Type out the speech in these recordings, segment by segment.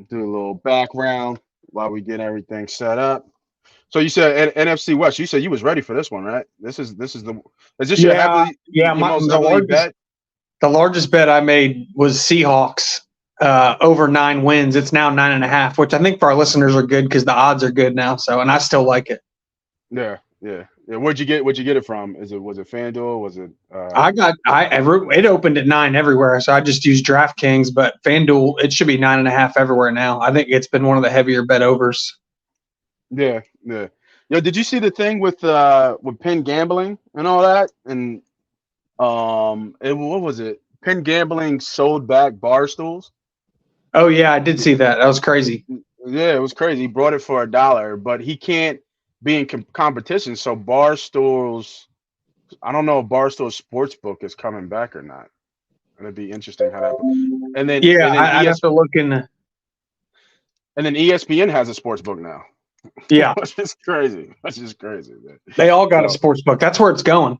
do a little background while we get everything set up. So you said NFC West. You said you was ready for this one, right? Is this Yeah, yeah. your most The heavily largest bet? bet I made was Seahawks over 9 wins. It's now 9.5, which I think for our listeners are good because the odds are good now. So, and I still like it. Yeah, yeah, yeah. Where'd you get it from? Was it FanDuel? Was it It opened at 9 everywhere, so I just used DraftKings, but FanDuel it should be 9.5 everywhere now. I think it's been one of the heavier bet overs. Yeah, yeah. Yo, did you see the thing with pin gambling and all that? And what was it? Pin gambling sold back bar stools. Oh yeah, I did see that. That was crazy. Yeah, it was crazy. He brought it for $1, but he can't be in competition. So Barstool's, I don't know if Barstool's Sportsbook is coming back or not. It'd be interesting how that. I'd have to look in. And then ESPN has a sports book now. Yeah, which is crazy. Man. They all got a sports book. That's where it's going.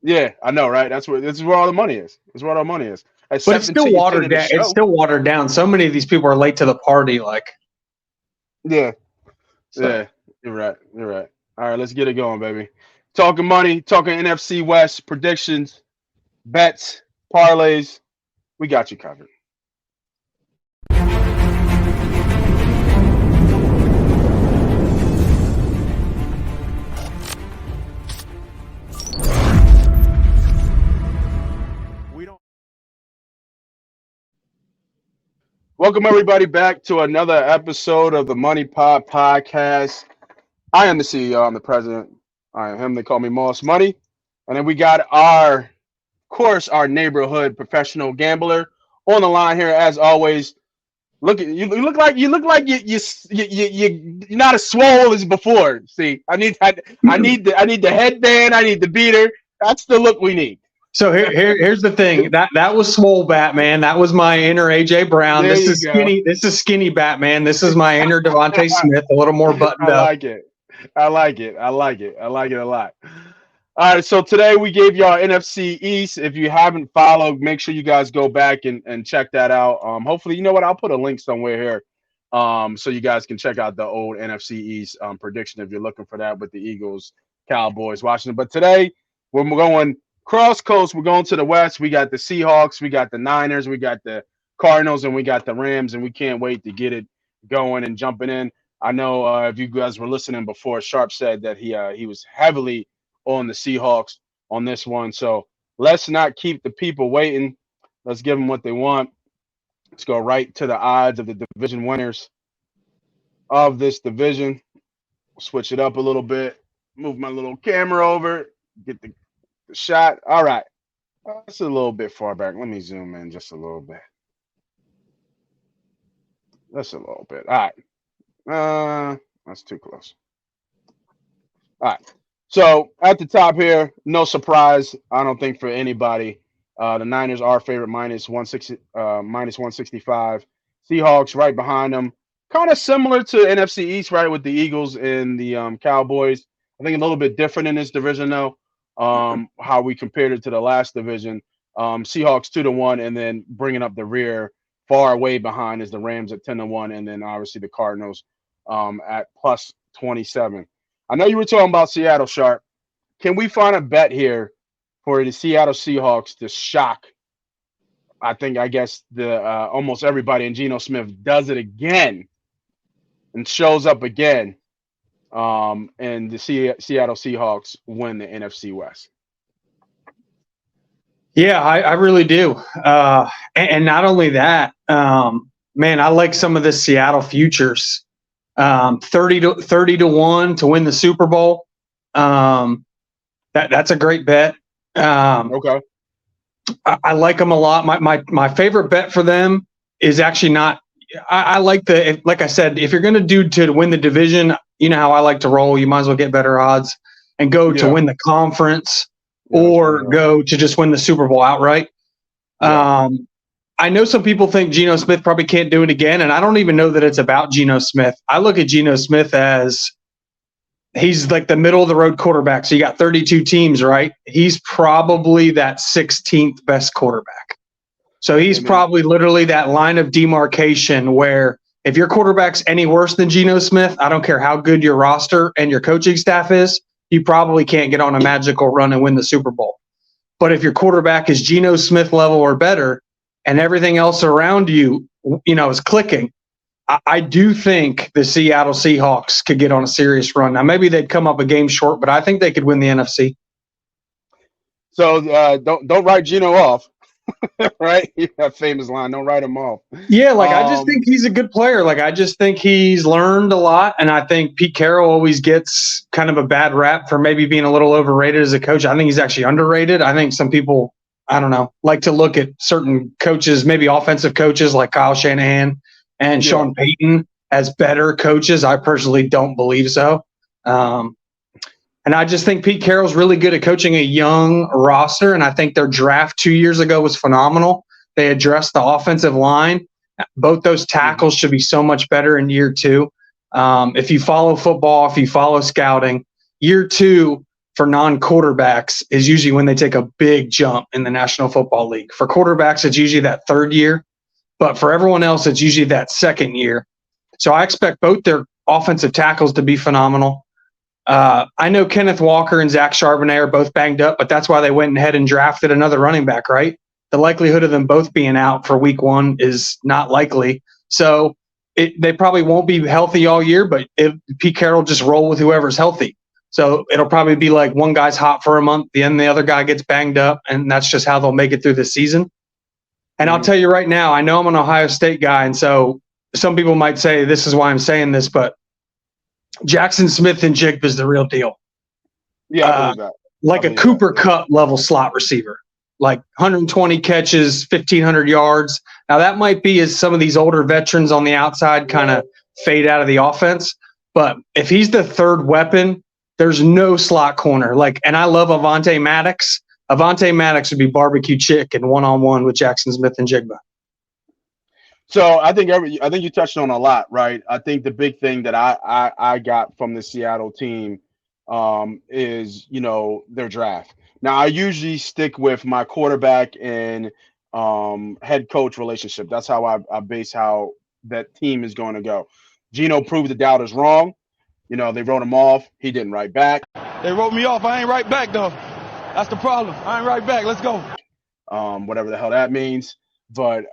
Yeah, I know, right? This is where all the money is. That's where all the money is. But it's still watered down. It's still watered down. So many of these people are late to the party. Yeah, yeah. You're right. All right, let's get it going, baby. Talking money, talking NFC West predictions, bets, parlays. We got you covered. Welcome everybody back to another episode of the MoneyPot Podcast. I am the CEO. I'm the president. I am him. They call me Moss Money. And then we got our neighborhood professional gambler on the line here as always. Look at you. Look like you're not as swole as before. See, I need the headband. I need the beater. That's the look we need. So here's the thing. That was swole Batman. That was my inner AJ Brown. This is skinny. This is skinny Batman. This is my inner Devontae Smith, a little more buttoned up. I like it a lot. All right, so today we gave y'all NFC East. If you haven't followed, make sure you guys go back and check that out. Hopefully, you know what? I'll put a link somewhere here, so you guys can check out the old NFC East prediction if you're looking for that with the Eagles, Cowboys, Washington. But today we're going cross coast. We're going to the West. We got the Seahawks, we got the Niners, we got the Cardinals, and we got the Rams, and we can't wait to get it going and jumping in. I know if you guys were listening before, Sharp said that he was heavily on the Seahawks on this one. So let's not keep the people waiting. Let's give them what they want. Let's go right to the odds of the division winners of this division. Switch it up a little bit. Move my little camera over. Get the shot. All right. That's a little bit far back. Let me zoom in just a little bit. That's a little bit. All right. That's too close. All right. So at the top here, no surprise, I don't think for anybody. The Niners are favorite minus 165. Seahawks right behind them. Kind of similar to NFC East, right, with the Eagles and the Cowboys. I think a little bit different in this division, though. How we compared it to the last division. Seahawks 2-1, and then bringing up the rear far away behind is the Rams at 10-1, and then obviously the Cardinals at plus 27. I know you were talking about Seattle, Sharp. Can we find a bet here for the Seattle Seahawks to shock? I guess the almost everybody, and Geno Smith does it again and shows up again. And the Seattle Seahawks win the NFC West. Yeah, I really do. And not only that, man, I like some of the Seattle futures. 30-1 to win the Super Bowl. That's a great bet. Okay. I like them a lot. My favorite bet for them is actually not. I like like I said, if you're going to do to win the division, you know how I like to roll. You might as well get better odds and go to win the conference or go to just win the Super Bowl outright. Yeah. I know some people think Geno Smith probably can't do it again, and I don't even know that it's about Geno Smith. I look at Geno Smith as he's like the middle of the road quarterback. So you got 32 teams, right? He's probably that 16th best quarterback. So he's probably literally that line of demarcation where If your quarterback's any worse than Geno Smith, I don't care how good your roster and your coaching staff is, you probably can't get on a magical run and win the Super Bowl. But if your quarterback is Geno Smith level or better, and everything else around you, is clicking, I do think the Seattle Seahawks could get on a serious run. Now, maybe they'd come up a game short, but I think they could win the NFC. So don't write Geno off, right? That famous line, don't write him off. Yeah, I just think he's a good player. I just think he's learned a lot, and I think Pete Carroll always gets kind of a bad rap for maybe being a little overrated as a coach. I think he's actually underrated. I think some people, I don't know, like to look at certain coaches, maybe offensive coaches like Kyle Shanahan and Sean Payton as better coaches. I personally don't believe so. And I just think Pete Carroll's really good at coaching a young roster, and I think their draft 2 years ago was phenomenal. They addressed the offensive line. Both those tackles should be so much better in year two. If you follow football, if you follow scouting, year two for non-quarterbacks is usually when they take a big jump in the National Football League. For quarterbacks, it's usually that third year, but for everyone else, it's usually that second year. So I expect both their offensive tackles to be phenomenal. I know Kenneth Walker and Zach Charbonnet are both banged up, but that's why they went ahead and drafted another running back, right? The likelihood of them both being out for week one is not likely. So they probably won't be healthy all year, but Pete Carroll just roll with whoever's healthy. So it'll probably be like one guy's hot for a month, then the other guy gets banged up, and that's just how they'll make it through the season. And I'll tell you right now, I know I'm an Ohio State guy, and so some people might say this is why I'm saying this, but Jackson Smith and Jigba is the real deal. Yeah, I believe that. Like a Cooper Kupp level slot receiver, like 120 catches, 1,500 yards. Now that might be as some of these older veterans on the outside kind of fade out of the offense. But if he's the third weapon, there's no slot corner. And I love Avonte Maddox. Avonte Maddox would be barbecue chicken one-on-one with Jackson Smith and Jigba. So I think you touched on a lot, right? I think the big thing that I got from the Seattle team is their draft. Now I usually stick with my quarterback and head coach relationship. That's how I base how that team is going to go. Geno proved the doubters wrong. They wrote him off. He didn't write back. They wrote me off. I ain't right back though. That's the problem. I ain't right back. Let's go. Whatever the hell that means, but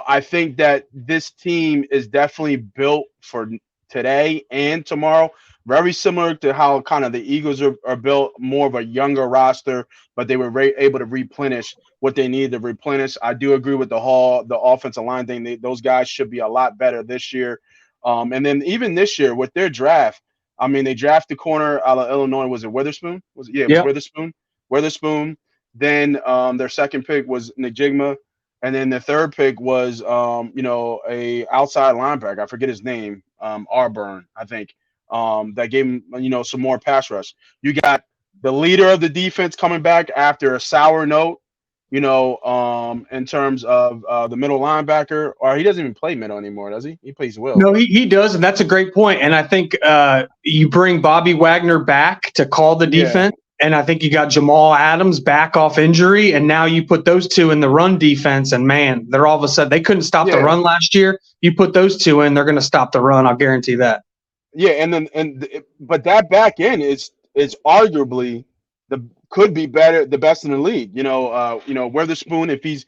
I think that this team is definitely built for today and tomorrow. Very similar to how kind of the Eagles are built, more of a younger roster, but they were able to replenish what they needed to replenish. I do agree with the offensive line thing. Those guys should be a lot better this year. And then even this year with their draft, I mean, they drafted corner out of Illinois. Was it Witherspoon? Was Witherspoon. Witherspoon. Then their second pick was Njigba. And then the third pick was, a outside linebacker. I forget his name, Arburn, I think, that gave him, some more pass rush. You got the leader of the defense coming back after a sour note, in terms of the middle linebacker. Or he doesn't even play middle anymore, does he? He plays will. No, he does, and that's a great point. And I think you bring Bobby Wagner back to call the defense. And I think you got Jamal Adams back off injury, and now you put those two in the run defense, and man, they're all of a sudden they couldn't stop the run last year. You put those two in, they're going to stop the run. I'll guarantee that. Yeah, but that back end is arguably could be better, the best in the league. Witherspoon, if he's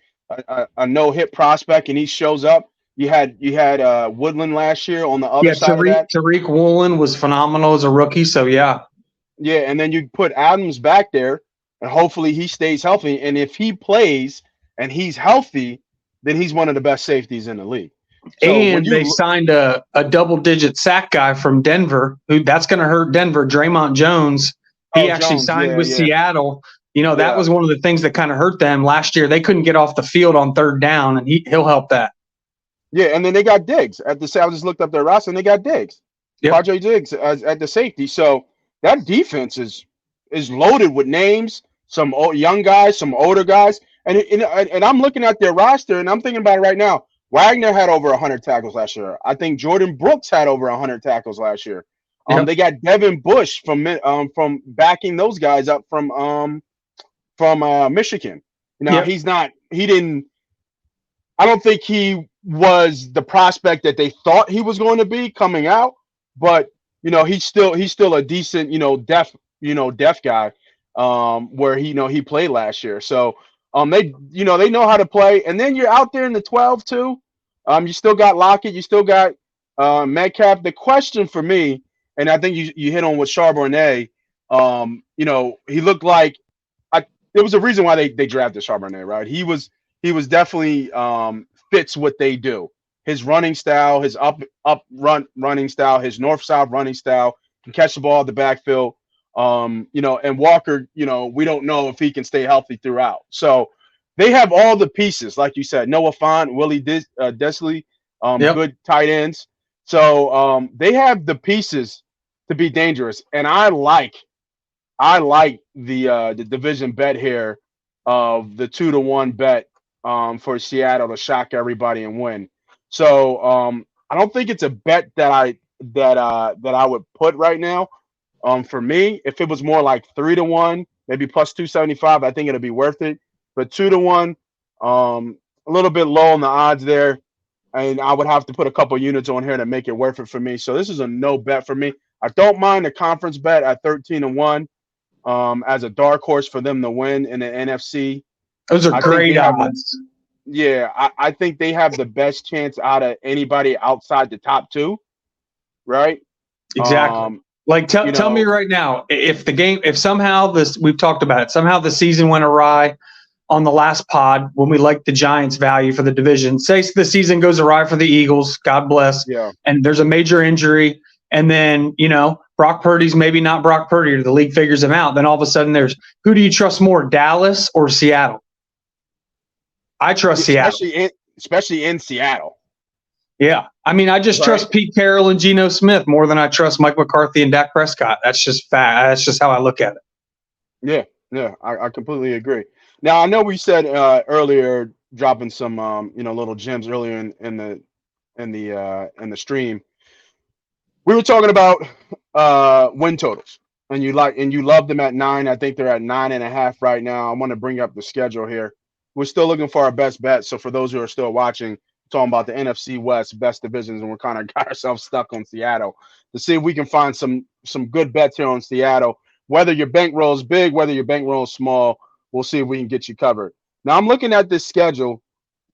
a no hit prospect and he shows up. You had Woodland last year on the other side of that. Tariq Woolen was phenomenal as a rookie, so yeah. Yeah, and then you put Adams back there, and hopefully he stays healthy. And if he plays and he's healthy, then he's one of the best safeties in the league. So and they signed a double-digit sack guy from Denver, who that's going to hurt Denver, Draymond Jones. He actually signed with Seattle. That was one of the things that kind of hurt them last year. They couldn't get off the field on third down, and he'll help that. Yeah, and then they got Diggs. I just looked up their roster, and they got Diggs. Yep. RJ Diggs at the safety. So that defense is loaded with names, some young guys, some older guys. And I'm looking at their roster, and I'm thinking about it right now. Wagner had over 100 tackles last year. I think Jordan Brooks had over 100 tackles last year. They got Devin Bush from backing those guys up from Michigan. He's not. He didn't. I don't think he was the prospect that they thought he was going to be coming out, but he's still a decent deaf guy, where he played last year. So they know how to play, and then you're out there in the 12 too. You still got Lockett, you still got Metcalf. The question for me, and I think you hit on with Charbonnet, he looked like there was a reason why they drafted Charbonnet, right? He was definitely fits what they do. His running style, his running style, his north-south running style, can catch the ball at the backfield. And Walker, we don't know if he can stay healthy throughout. So they have all the pieces, like you said, Noah Fant, Willie Desley, good tight ends. So they have the pieces to be dangerous. And I like the division bet here of the 2-1 bet for Seattle to shock everybody and win. So I don't think it's a bet that I would put right now. For me, if it was more like 3-1, maybe plus 275, I think it'd be worth it. But 2-1, a little bit low on the odds there, and I would have to put a couple units on here to make it worth it for me. So this is a no bet for me. I don't mind the conference bet at 13-1 as a dark horse for them to win in the NFC. Those are great odds. I think they have the best chance out of anybody outside the top two, right? Exactly. Tell me right now, if somehow we've talked about it, somehow the season went awry on the last pod when we liked the Giants' value for the division. Say the season goes awry for the Eagles, God bless. Yeah. And there's a major injury, and then Brock Purdy's maybe not Brock Purdy, or the league figures him out. Then all of a sudden, who do you trust more, Dallas or Seattle? I trust Seattle, especially in Seattle. Yeah. I mean, I just trust Pete Carroll and Geno Smith more than I trust Mike McCarthy and Dak Prescott. That's just fact. That's just how I look at it. Yeah, I completely agree. Now, I know we said earlier, dropping some little gems earlier in the stream. We were talking about win totals, and you love them at 9. I think they're at 9.5 right now. I want to bring up the schedule here. We're still looking for our best bet. So for those who are still watching, talking about the NFC West best divisions, and we're kind of got ourselves stuck on Seattle to see if we can find some good bets here on Seattle. Whether your bankroll is big, whether your bankroll is small, we'll see if we can get you covered. Now I'm looking at this schedule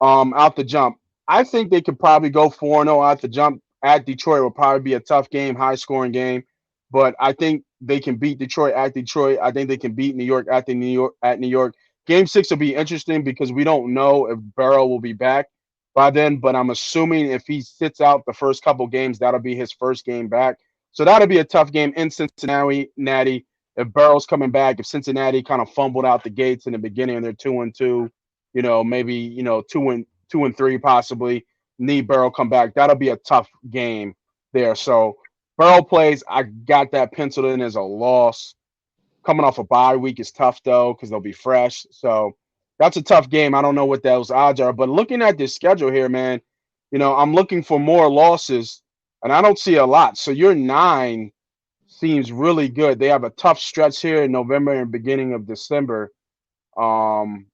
out the jump. I think they could probably go 4-0 out the jump. At Detroit will probably be a tough game, high scoring game, but I think they can beat Detroit at Detroit. I think they can beat New York at New York. Game 6 will be interesting because we don't know if Burrow will be back by then, but I'm assuming if he sits out the first couple games, that'll be his first game back. So that'll be a tough game in Cincinnati. If Burrow's coming back, if Cincinnati kind of fumbled out the gates in the beginning and they're 2-2, maybe 2-3 possibly, need Burrow come back, that'll be a tough game there. So Burrow plays, I got that penciled in as a loss. Coming off a bye week is tough though because they'll be fresh. So that's a tough game. I don't know what those odds are, but looking at this schedule here, man, I'm looking for more losses, and I don't see a lot. So your 9 seems really good. They have a tough stretch here in November and beginning of December. San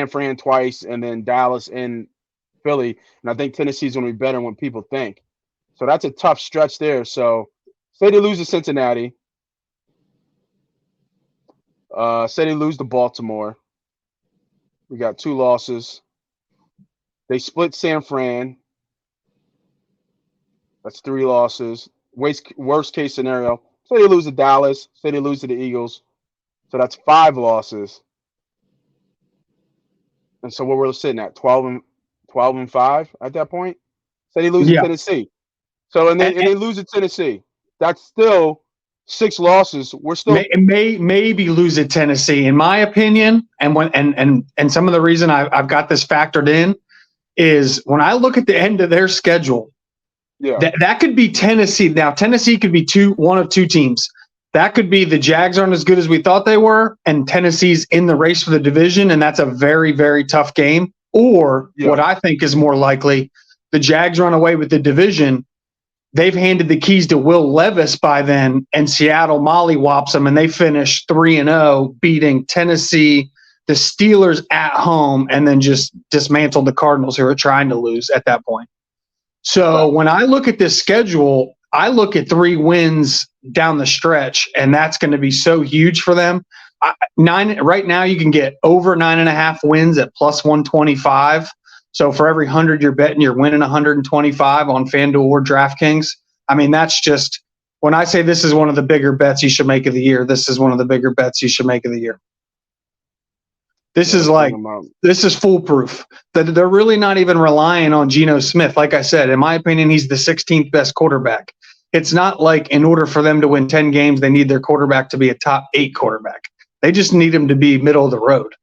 Fran twice, and then Dallas and Philly. And I think Tennessee's going to be better than what people think. So that's a tough stretch there. So say they lose to Cincinnati. Say they lose to Baltimore. We got 2 losses. They split San Fran. That's 3 losses. Worst case scenario. Say they lose to Dallas. Say they lose to the Eagles. So that's 5 losses. And so what we're sitting at 12-5 at that point. Say they lose to Tennessee. So and they lose to Tennessee. That's still 6 losses. We're still maybe lose at Tennessee, in my opinion. And some of the reason I've got this factored in is when I look at the end of their schedule, that could be Tennessee. Now Tennessee could be one of 2 teams. That could be the Jags aren't as good as we thought they were, and Tennessee's in the race for the division, and that's a very, very tough game. Or what I think is more likely, the Jags run away with the division. They've handed the keys to Will Levis by then, and Seattle mollywops them, and they finish 3-0, beating Tennessee, the Steelers at home and then just dismantled the Cardinals, who are trying to lose at that point. So when I look at this schedule, I look at 3 wins down the stretch, and that's going to be so huge for them. Right now, you can get over 9.5 wins at plus 125. So for every 100 you're betting, you're winning 125 on FanDuel or DraftKings. I mean, that's just, when I say this is one of the bigger bets you should make of the year, this is one of the bigger bets you should make of the year. This is foolproof. They're really not even relying on Geno Smith. Like I said, in my opinion, he's the 16th best quarterback. It's not like in order for them to win 10 games, they need their quarterback to be a top 8 quarterback. They just need him to be middle of the road.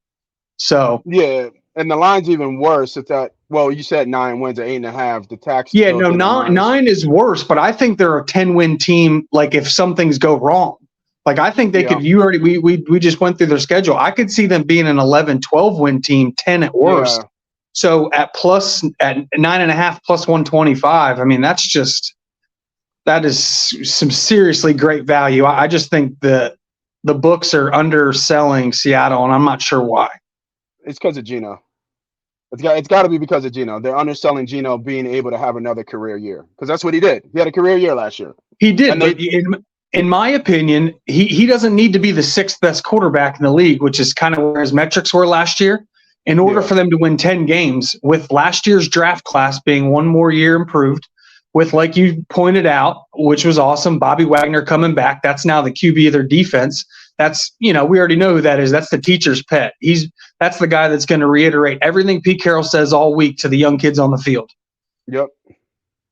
So yeah, and the line's even worse. It's at, well, you said 9 wins at 8.5. The tax. Yeah, no, 9 is worse, but I think they're a 10-win team. Like if some things go wrong. Like I think they could. We just went through their schedule. I could see them being an 11, 12-win team, 10 at worst. Yeah. So at 9.5 plus 125. I mean, that is some seriously great value. I just think the books are underselling Seattle, and I'm not sure why. It's because of Geno. It's got to be because of Geno. They're underselling Geno being able to have another career year, because that's what he did. He had a career year last year. He did, but in my opinion, he doesn't need to be the 6th best quarterback in the league, which is kind of where his metrics were last year. In order for them to win 10 games, with last year's draft class being one more year improved, with, like you pointed out, which was awesome, Bobby Wagner coming back. That's now the QB of their defense. That's, we already know who that is. That's the teacher's pet. That's the guy that's going to reiterate everything Pete Carroll says all week to the young kids on the field. Yep.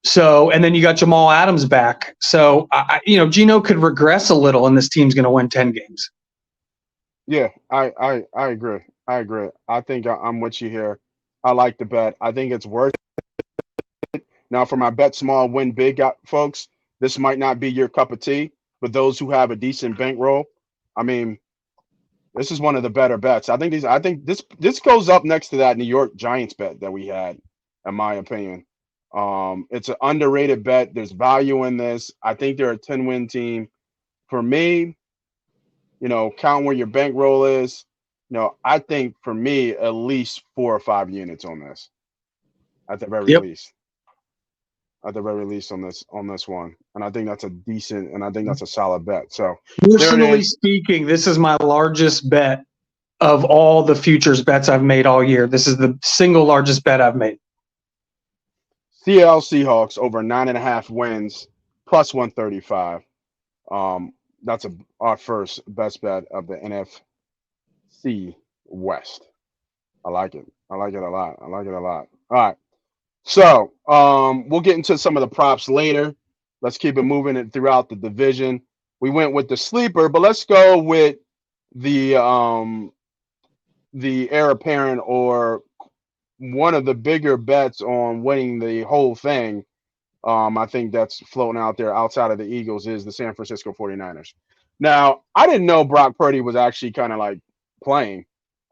So, and then you got Jamal Adams back. So, Geno could regress a little, and this team's going to win 10 games. Yeah, I agree. I think I'm with you here. I like the bet. I think it's worth it. Now, for my bet small, win big, folks, this might not be your cup of tea, but those who have a decent bankroll, I mean, this is one of the better bets. I think this goes up next to that New York Giants bet that we had, in my opinion. It's an underrated bet. There's value in this. I think they're a 10-win team. For me, count where your bankroll is. I think for me, at least 4 or 5 units on this, at the very least. At the very least on this one, and I think that's a decent, and I think that's a solid bet. So, personally speaking, this is my largest bet of all the futures bets I've made all year. This is the single largest bet I've made. Seattle Seahawks over 9.5 wins plus 135. That's our first best bet of the NFC West. I like it. I like it a lot. All right. So we'll get into some of the props later. Let's keep it moving throughout the division. We went with the sleeper, but let's go with the heir apparent, or one of the bigger bets on winning the whole thing. I think that's floating out there outside of the Eagles is the San Francisco 49ers. Now, I didn't know Brock Purdy was actually kind of like playing.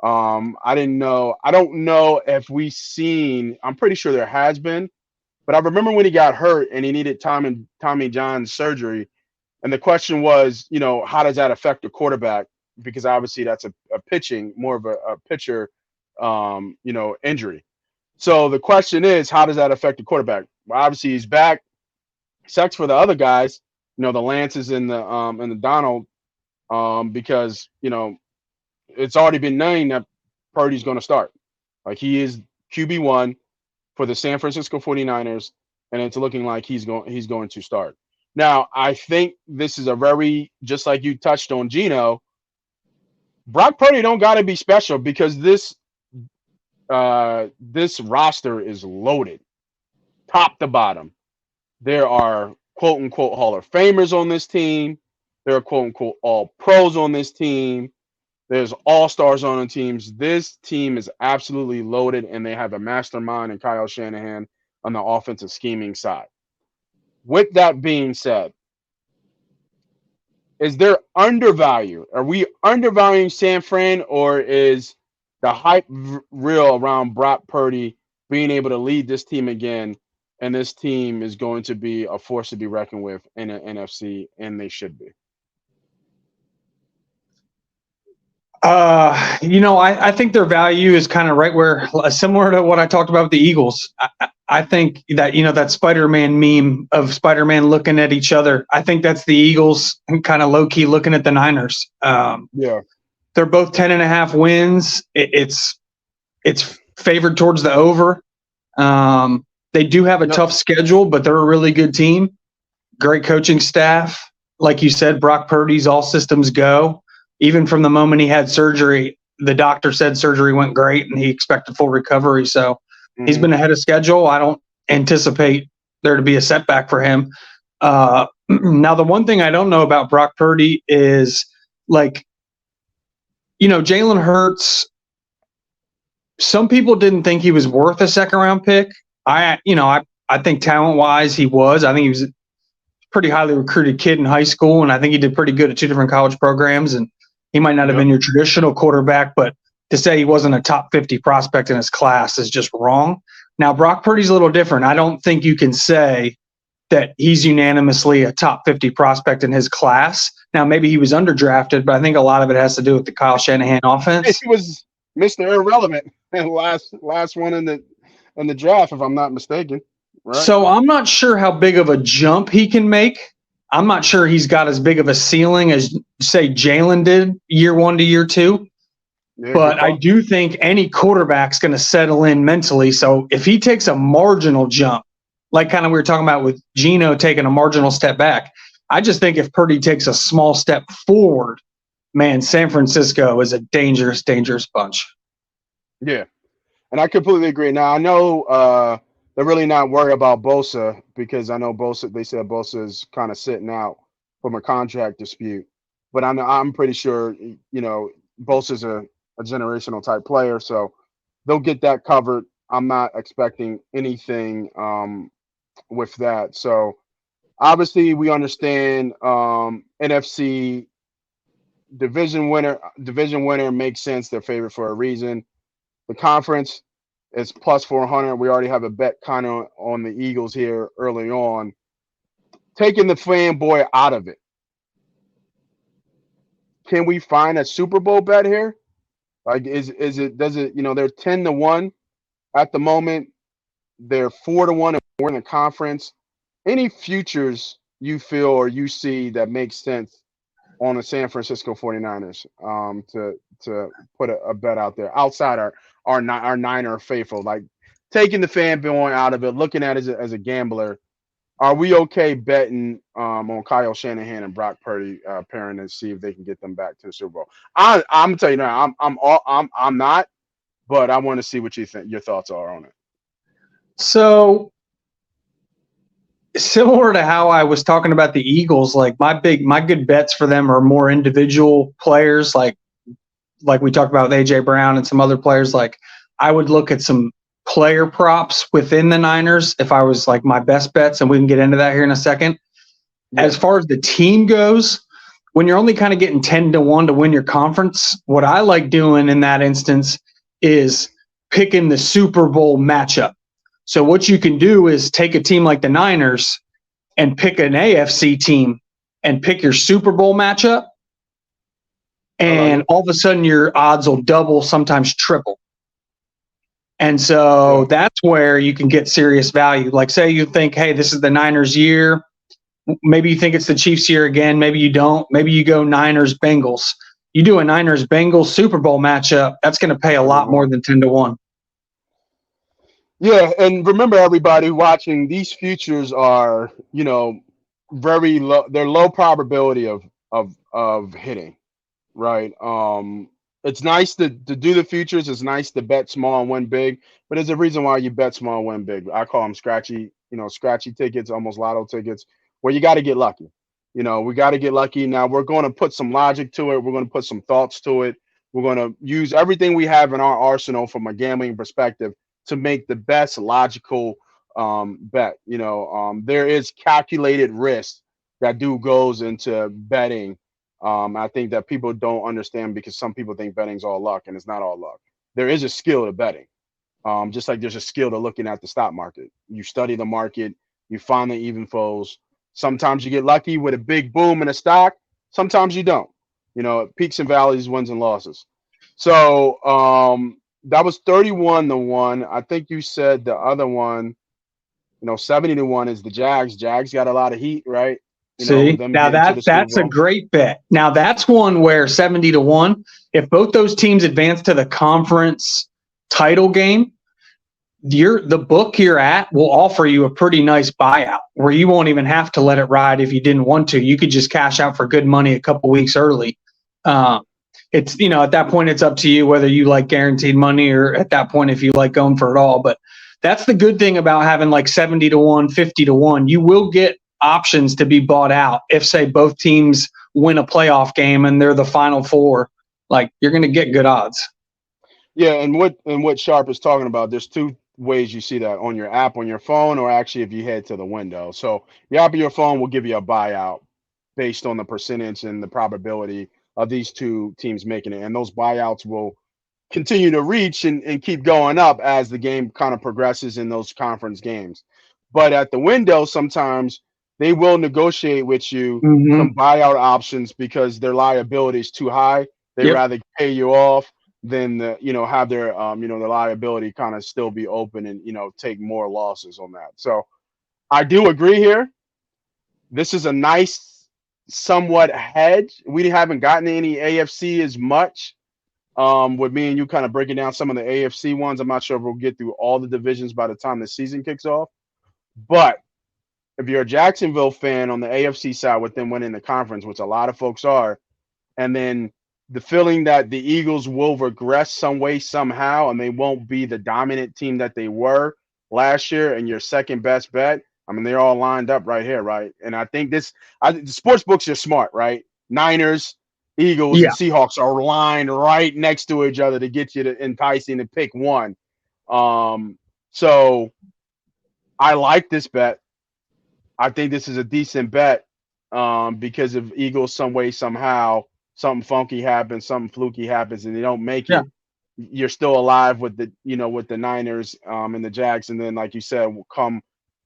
I didn't know. I don't know if I'm pretty sure there has been, but I remember when he got hurt and he needed Tommy John surgery. And the question was, how does that affect the quarterback? Because obviously that's a pitching, more of a pitcher, injury. So the question is, how does that affect the quarterback? Well, obviously he's back. Sucks for the other guys, the Lances and the Donald, because, it's already been known that Purdy's going to start. Like, he is QB1 for the San Francisco 49ers, and it's looking like he's going to start. Now, I think this is just like you touched on Geno, Brock Purdy don't got to be special, because this roster is loaded, top to bottom. There are quote unquote Hall of Famers on this team. There are quote unquote all pros on this team. There's all-stars on the teams. This team is absolutely loaded, and they have a mastermind in Kyle Shanahan on the offensive scheming side. With that being said, is there undervalue? Are we undervaluing San Fran, or is the hype real around Brock Purdy being able to lead this team again, and this team is going to be a force to be reckoned with in the NFC, and they should be? I think their value is kind of right where, similar to what I talked about with the Eagles. I think that, that Spider-Man meme of Spider-Man looking at each other, I think that's the Eagles kind of low-key looking at the Niners. Yeah. They're both 10.5 wins. It's favored towards the over. They do have a tough schedule, but they're a really good team. Great coaching staff. Like you said, Brock Purdy's all systems go. Even from the moment he had surgery, the doctor said surgery went great and he expected full recovery. So he's been ahead of schedule. I don't anticipate there to be a setback for him. Now, the one thing I don't know about Brock Purdy is, like, Jalen Hurts, some people didn't think he was worth a second-round pick. I think talent-wise he was. I think he was a pretty highly recruited kid in high school, and I think he did pretty good at 2 different college programs, and he might not have been your traditional quarterback, but to say he wasn't a top 50 prospect in his class is just wrong. Now, Brock Purdy's a little different. I don't think you can say that he's unanimously a top 50 prospect in his class. Now, maybe he was underdrafted, but I think a lot of it has to do with the Kyle Shanahan offense. He was Mr. Irrelevant and last one in the draft, if I'm not mistaken. Right? So I'm not sure how big of a jump he can make. I'm not sure he's got as big of a ceiling as, say, Jalen did year 1 to year 2. Yeah, but I do think any quarterback's going to settle in mentally. So if he takes a marginal jump, like kind of we were talking about with Geno taking a marginal step back, I just think if Purdy takes a small step forward, man, San Francisco is a dangerous, dangerous bunch. Yeah, and I completely agree. Now, I know they're really not worried about Bosa because I know Bosa, they said Bosa is kind of sitting out from a contract dispute. But I'm pretty sure, Bosa's a generational type player, so they'll get that covered. I'm not expecting anything with that. So obviously we understand NFC division winner makes sense. They're favored for a reason. The conference is plus 400. We already have a bet kind of on the Eagles here early on. Taking the fanboy out of it. Can we find a Super Bowl bet here? Like, does it, they're 10-1 at the moment. They're 4-1 and we're in the conference. Any futures you feel or you see that makes sense on the San Francisco 49ers to put a bet out there outside our Niner faithful, like taking the fanboy out of it, looking at it as a gambler? Are we okay betting on Kyle Shanahan and Brock Purdy pairing and see if they can get them back to the Super Bowl? I'm gonna tell you now, I'm not, but I want to see what you think. Your thoughts are on it. So similar to how I was talking about the Eagles, like my good bets for them are more individual players, like we talked about with AJ Brown and some other players. Like I would look at some player props within the Niners if I was like my best bets, and we can get into that here in a second. Yeah. As far as the team goes, when you're only kind of getting 10-1 to win your conference, what I like doing in that instance is picking the Super Bowl matchup. So what you can do is take a team like the Niners and pick an AFC team and pick your Super Bowl matchup, and all of a sudden your odds will double, sometimes triple. And so that's where you can get serious value. Like say you think, hey, this is the Niners year. Maybe you think it's the Chiefs year again. Maybe you don't. Maybe you go Niners-Bengals. You do a Niners-Bengals Super Bowl matchup, that's going to pay a lot more than 10-1. Yeah, and remember, everybody watching, these futures are, very low. They're low probability of hitting, right? It's nice to do the futures. It's nice to bet small and win big, but there's a reason why you bet small and win big. I call them scratchy tickets, almost lotto tickets, where you got to get lucky. We got to get lucky. Now we're going to put some logic to it. We're going to put some thoughts to it. We're going to use everything we have in our arsenal from a gambling perspective to make the best logical bet. There is calculated risk that goes into betting. I think that people don't understand because some people think betting's all luck, and it's not all luck. There is a skill to betting, just like there's a skill to looking at the stock market. You study the market, you find the even flows. Sometimes you get lucky with a big boom in a stock. Sometimes you don't. Peaks and valleys, wins and losses. So that was 31-1. I think you said the other one, 70-1 is the Jags. Jags got a lot of heat, right? See, Them now getting to the Super that's a Bowl. great bet. Now that's one where 70-1, if both those teams advance to the conference title game, the book you're at will offer you a pretty nice buyout where you won't even have to let it ride if you didn't want to. You could just cash out for good money a couple weeks early. It's at that point it's up to you whether you like guaranteed money or at that point if you like going for it all. But that's the good thing about having like 70-1, 50-1. You will get options to be bought out if say both teams win a playoff game and they're the final four. Like you're going to get good odds. Yeah, and what Sharp is talking about, there's two ways you see that on your app on your phone, or actually if you head to the window. So your app on your phone will give you a buyout based on the percentage and the probability of these two teams making it. And those buyouts will continue to reach and keep going up as the game kind of progresses in those conference games. But at the window, sometimes they will negotiate with you Mm-hmm. some buyout options because their liability is too high. They Yep. rather pay you off than have their their liability kind of still be open and take more losses on that. So I do agree here. This is a nice somewhat hedge. We haven't gotten any AFC as much with me and you kind of breaking down some of the AFC ones. I'm not sure if we'll get through all the divisions by the time the season kicks off. But if you're a Jacksonville fan on the AFC side with them winning the conference, which a lot of folks are, and then the feeling that the Eagles will regress some way, somehow, and they won't be the dominant team that they were last year, and your second best bet, I mean, they're all lined up right here, right? And I think the sports books are smart, right? Niners, Eagles, Yeah. and Seahawks are lined right next to each other to get you to enticing to pick one. So I like this bet. I think this is a decent bet because if Eagles some way somehow something funky happens, something fluky happens, and they don't make Yeah. it, you're still alive with the Niners and the Jags, and then like you said, will come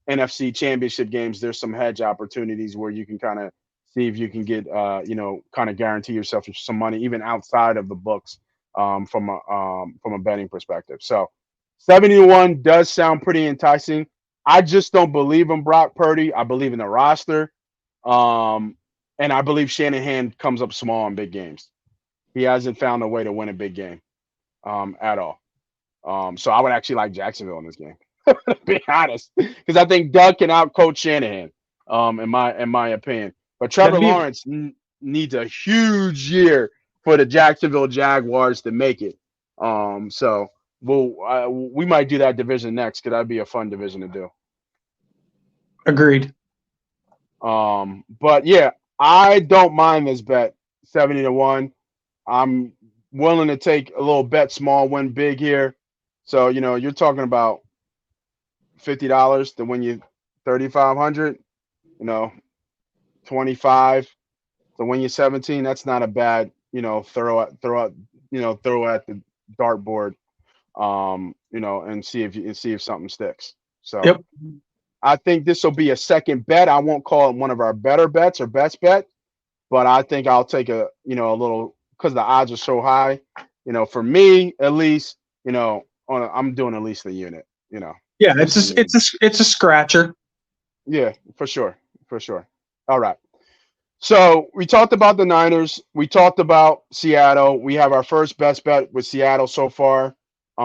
NFC Championship games. There's some hedge opportunities where you can kind of see if you can get kind of guarantee yourself some money even outside of the books from a betting perspective. So 71 does sound pretty enticing. I just don't believe in Brock Purdy. I believe in the roster. And I believe Shanahan comes up small in big games. He hasn't found a way to win a big game at all. So I would actually like Jacksonville in this game, to be honest, because I think Doug can outcoach Shanahan, in my opinion. But Trevor That'd be Lawrence needs a huge year for the Jacksonville Jaguars to make it. So we might do that division next because that'd be a fun division to do. agreed. But yeah, I don't mind this bet, 70-1. I'm willing to take a little bet small, win big here. So, you're talking about $50 to win you 3,500, 25 to win you 17. That's not a bad, throw at the dartboard, and see if something sticks. So Yep. I think this will be a second bet. I won't call it one of our better bets or best bet, but I think I'll take a little because the odds are so high. For me at least, I'm doing at least the unit. Yeah. At least the unit. It's a scratcher. Yeah, for sure, for sure. All right. So we talked about the Niners. We talked about Seattle. We have our first best bet with Seattle so far.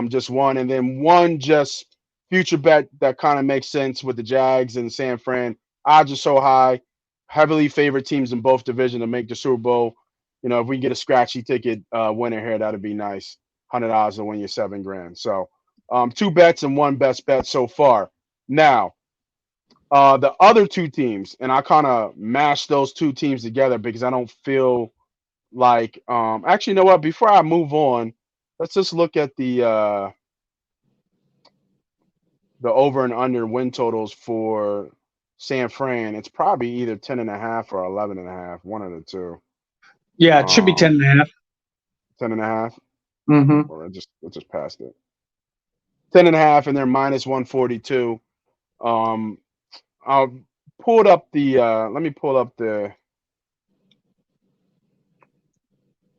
Just one, and then one just future bet that kind of makes sense with the Jags and San Fran. Odds are so high, heavily favored teams in both divisions to make the Super Bowl. If we get a scratchy ticket winner here, that'd be nice. $100 to win you $7,000. So, two bets and one best bet so far. Now, the other two teams, and I kind of mashed those two teams together because I don't feel like actually, you know what? Before I move on, let's just look at the over and under win totals for San Fran. It's probably either 10.5 or 11.5, one of the two. Yeah. It should be 10.5. 10.5. Mm-hmm. Or I just passed it. 10.5, and they're minus 142. I'll pull up the let me pull up the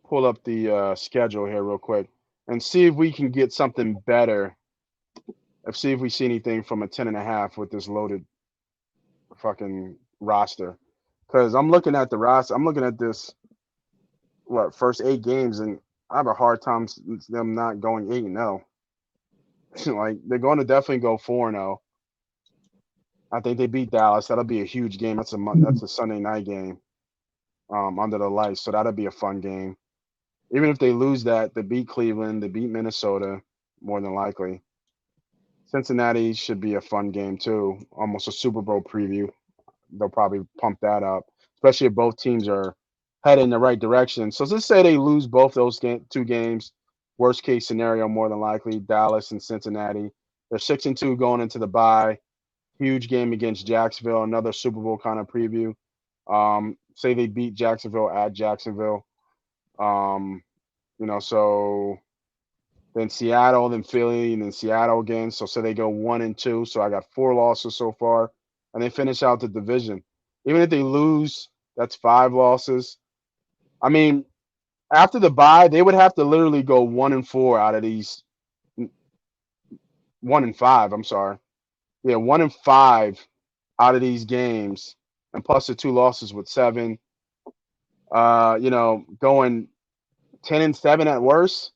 pull up the schedule here real quick and see if we can get something better. Let's see if we see anything from a 10.5 with this loaded fucking roster. Because I'm looking at the roster. I'm looking at this, first 8 games, and I have a hard time them not going 8-0. Like, they're going to definitely go 4-0. I think they beat Dallas. That'll be a huge game. That's a Sunday night game under the lights. So that'll be a fun game. Even if they lose that, they beat Cleveland, they beat Minnesota, more than likely. Cincinnati should be a fun game too. Almost a Super Bowl preview. They'll probably pump that up, especially if both teams are heading in the right direction. So let's say they lose both those 2 games. Worst case scenario, more than likely, Dallas and Cincinnati. They're 6-2 going into the bye. Huge game against Jacksonville, another Super Bowl kind of preview. Say they beat Jacksonville at Jacksonville. So then Seattle, then Philly, and then Seattle again. So say they go 1-2. So I got 4 losses so far, and they finish out the division. Even if they lose, that's 5 losses. I mean, after the bye, they would have to literally go 1-4 out of these 1-5. I'm sorry. Yeah, 1-5 out of these games, and plus the 2 losses with 7. Going 10-7 at worst,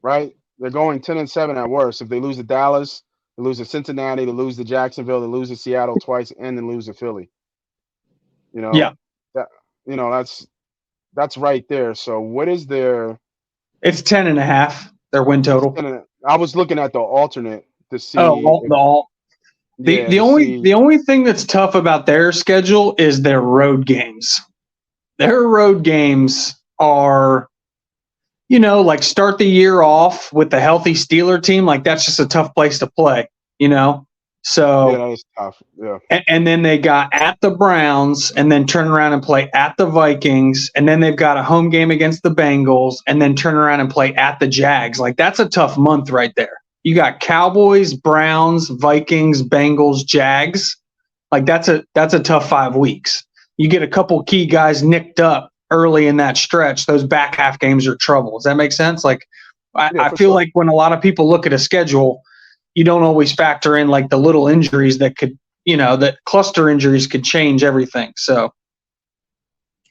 right? They're going 10-7 at worst. If they lose to Dallas, they lose to Cincinnati, they lose to Jacksonville, they lose to Seattle twice, and then lose to Philly. Yeah. That's right there. So what is their? It's 10.5. Their win total. I was looking at the alternate to see. The only thing that's tough about their schedule is their road games. Their road games are, like start the year off with the healthy Steeler team. Like that's just a tough place to play, So yeah, that is tough. Yeah. And then they got at the Browns and then turn around and play at the Vikings. And then they've got a home game against the Bengals and then turn around and play at the Jags. Like that's a tough month right there. You got Cowboys, Browns, Vikings, Bengals, Jags. Like that's a tough 5 weeks. You get a couple key guys nicked up early in that stretch. Those back half games are trouble. Does that make sense? Like I feel like when a lot of people look at a schedule, you don't always factor in like the little injuries that could, that cluster injuries could change everything. So,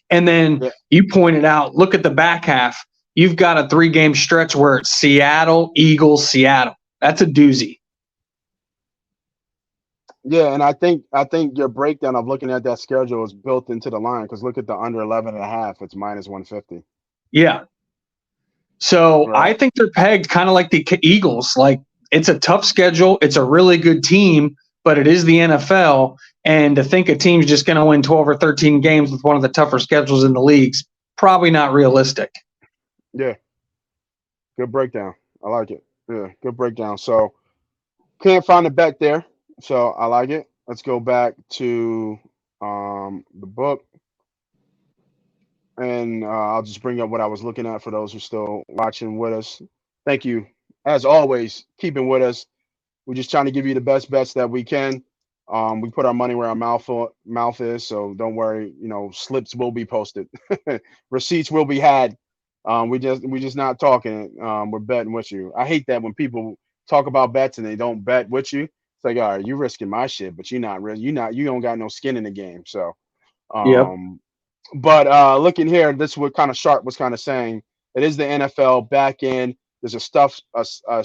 and then you pointed out, look at the back half. You've got a 3-game stretch where it's Seattle, Eagles, Seattle. That's a doozy. Yeah, and I think your breakdown of looking at that schedule is built into the line because look at the under 11.5. It's -150. Yeah. So I think they're pegged kind of like the Eagles. Like it's a tough schedule. It's a really good team, but it is the NFL. And to think a team's just going to win 12 or 13 games with one of the tougher schedules in the league's probably not realistic. Yeah. Good breakdown. I like it. Yeah, good breakdown. So can't find a bet there. So I like it. Let's go back to the book. And I'll just bring up what I was looking at for those who are still watching with us. Thank you, as always, keeping with us. We're just trying to give you the best bets that we can. We put our money where our mouth is, so don't worry. Slips will be posted. Receipts will be had. We're just not talking. We're betting with you. I hate that when people talk about bets and they don't bet with you. It's like, all right, you're risking my shit, but you're not really. You don't got no skin in the game. So, But looking here, this is what kind of Sharp was kind of saying. It is the NFL back end. There's a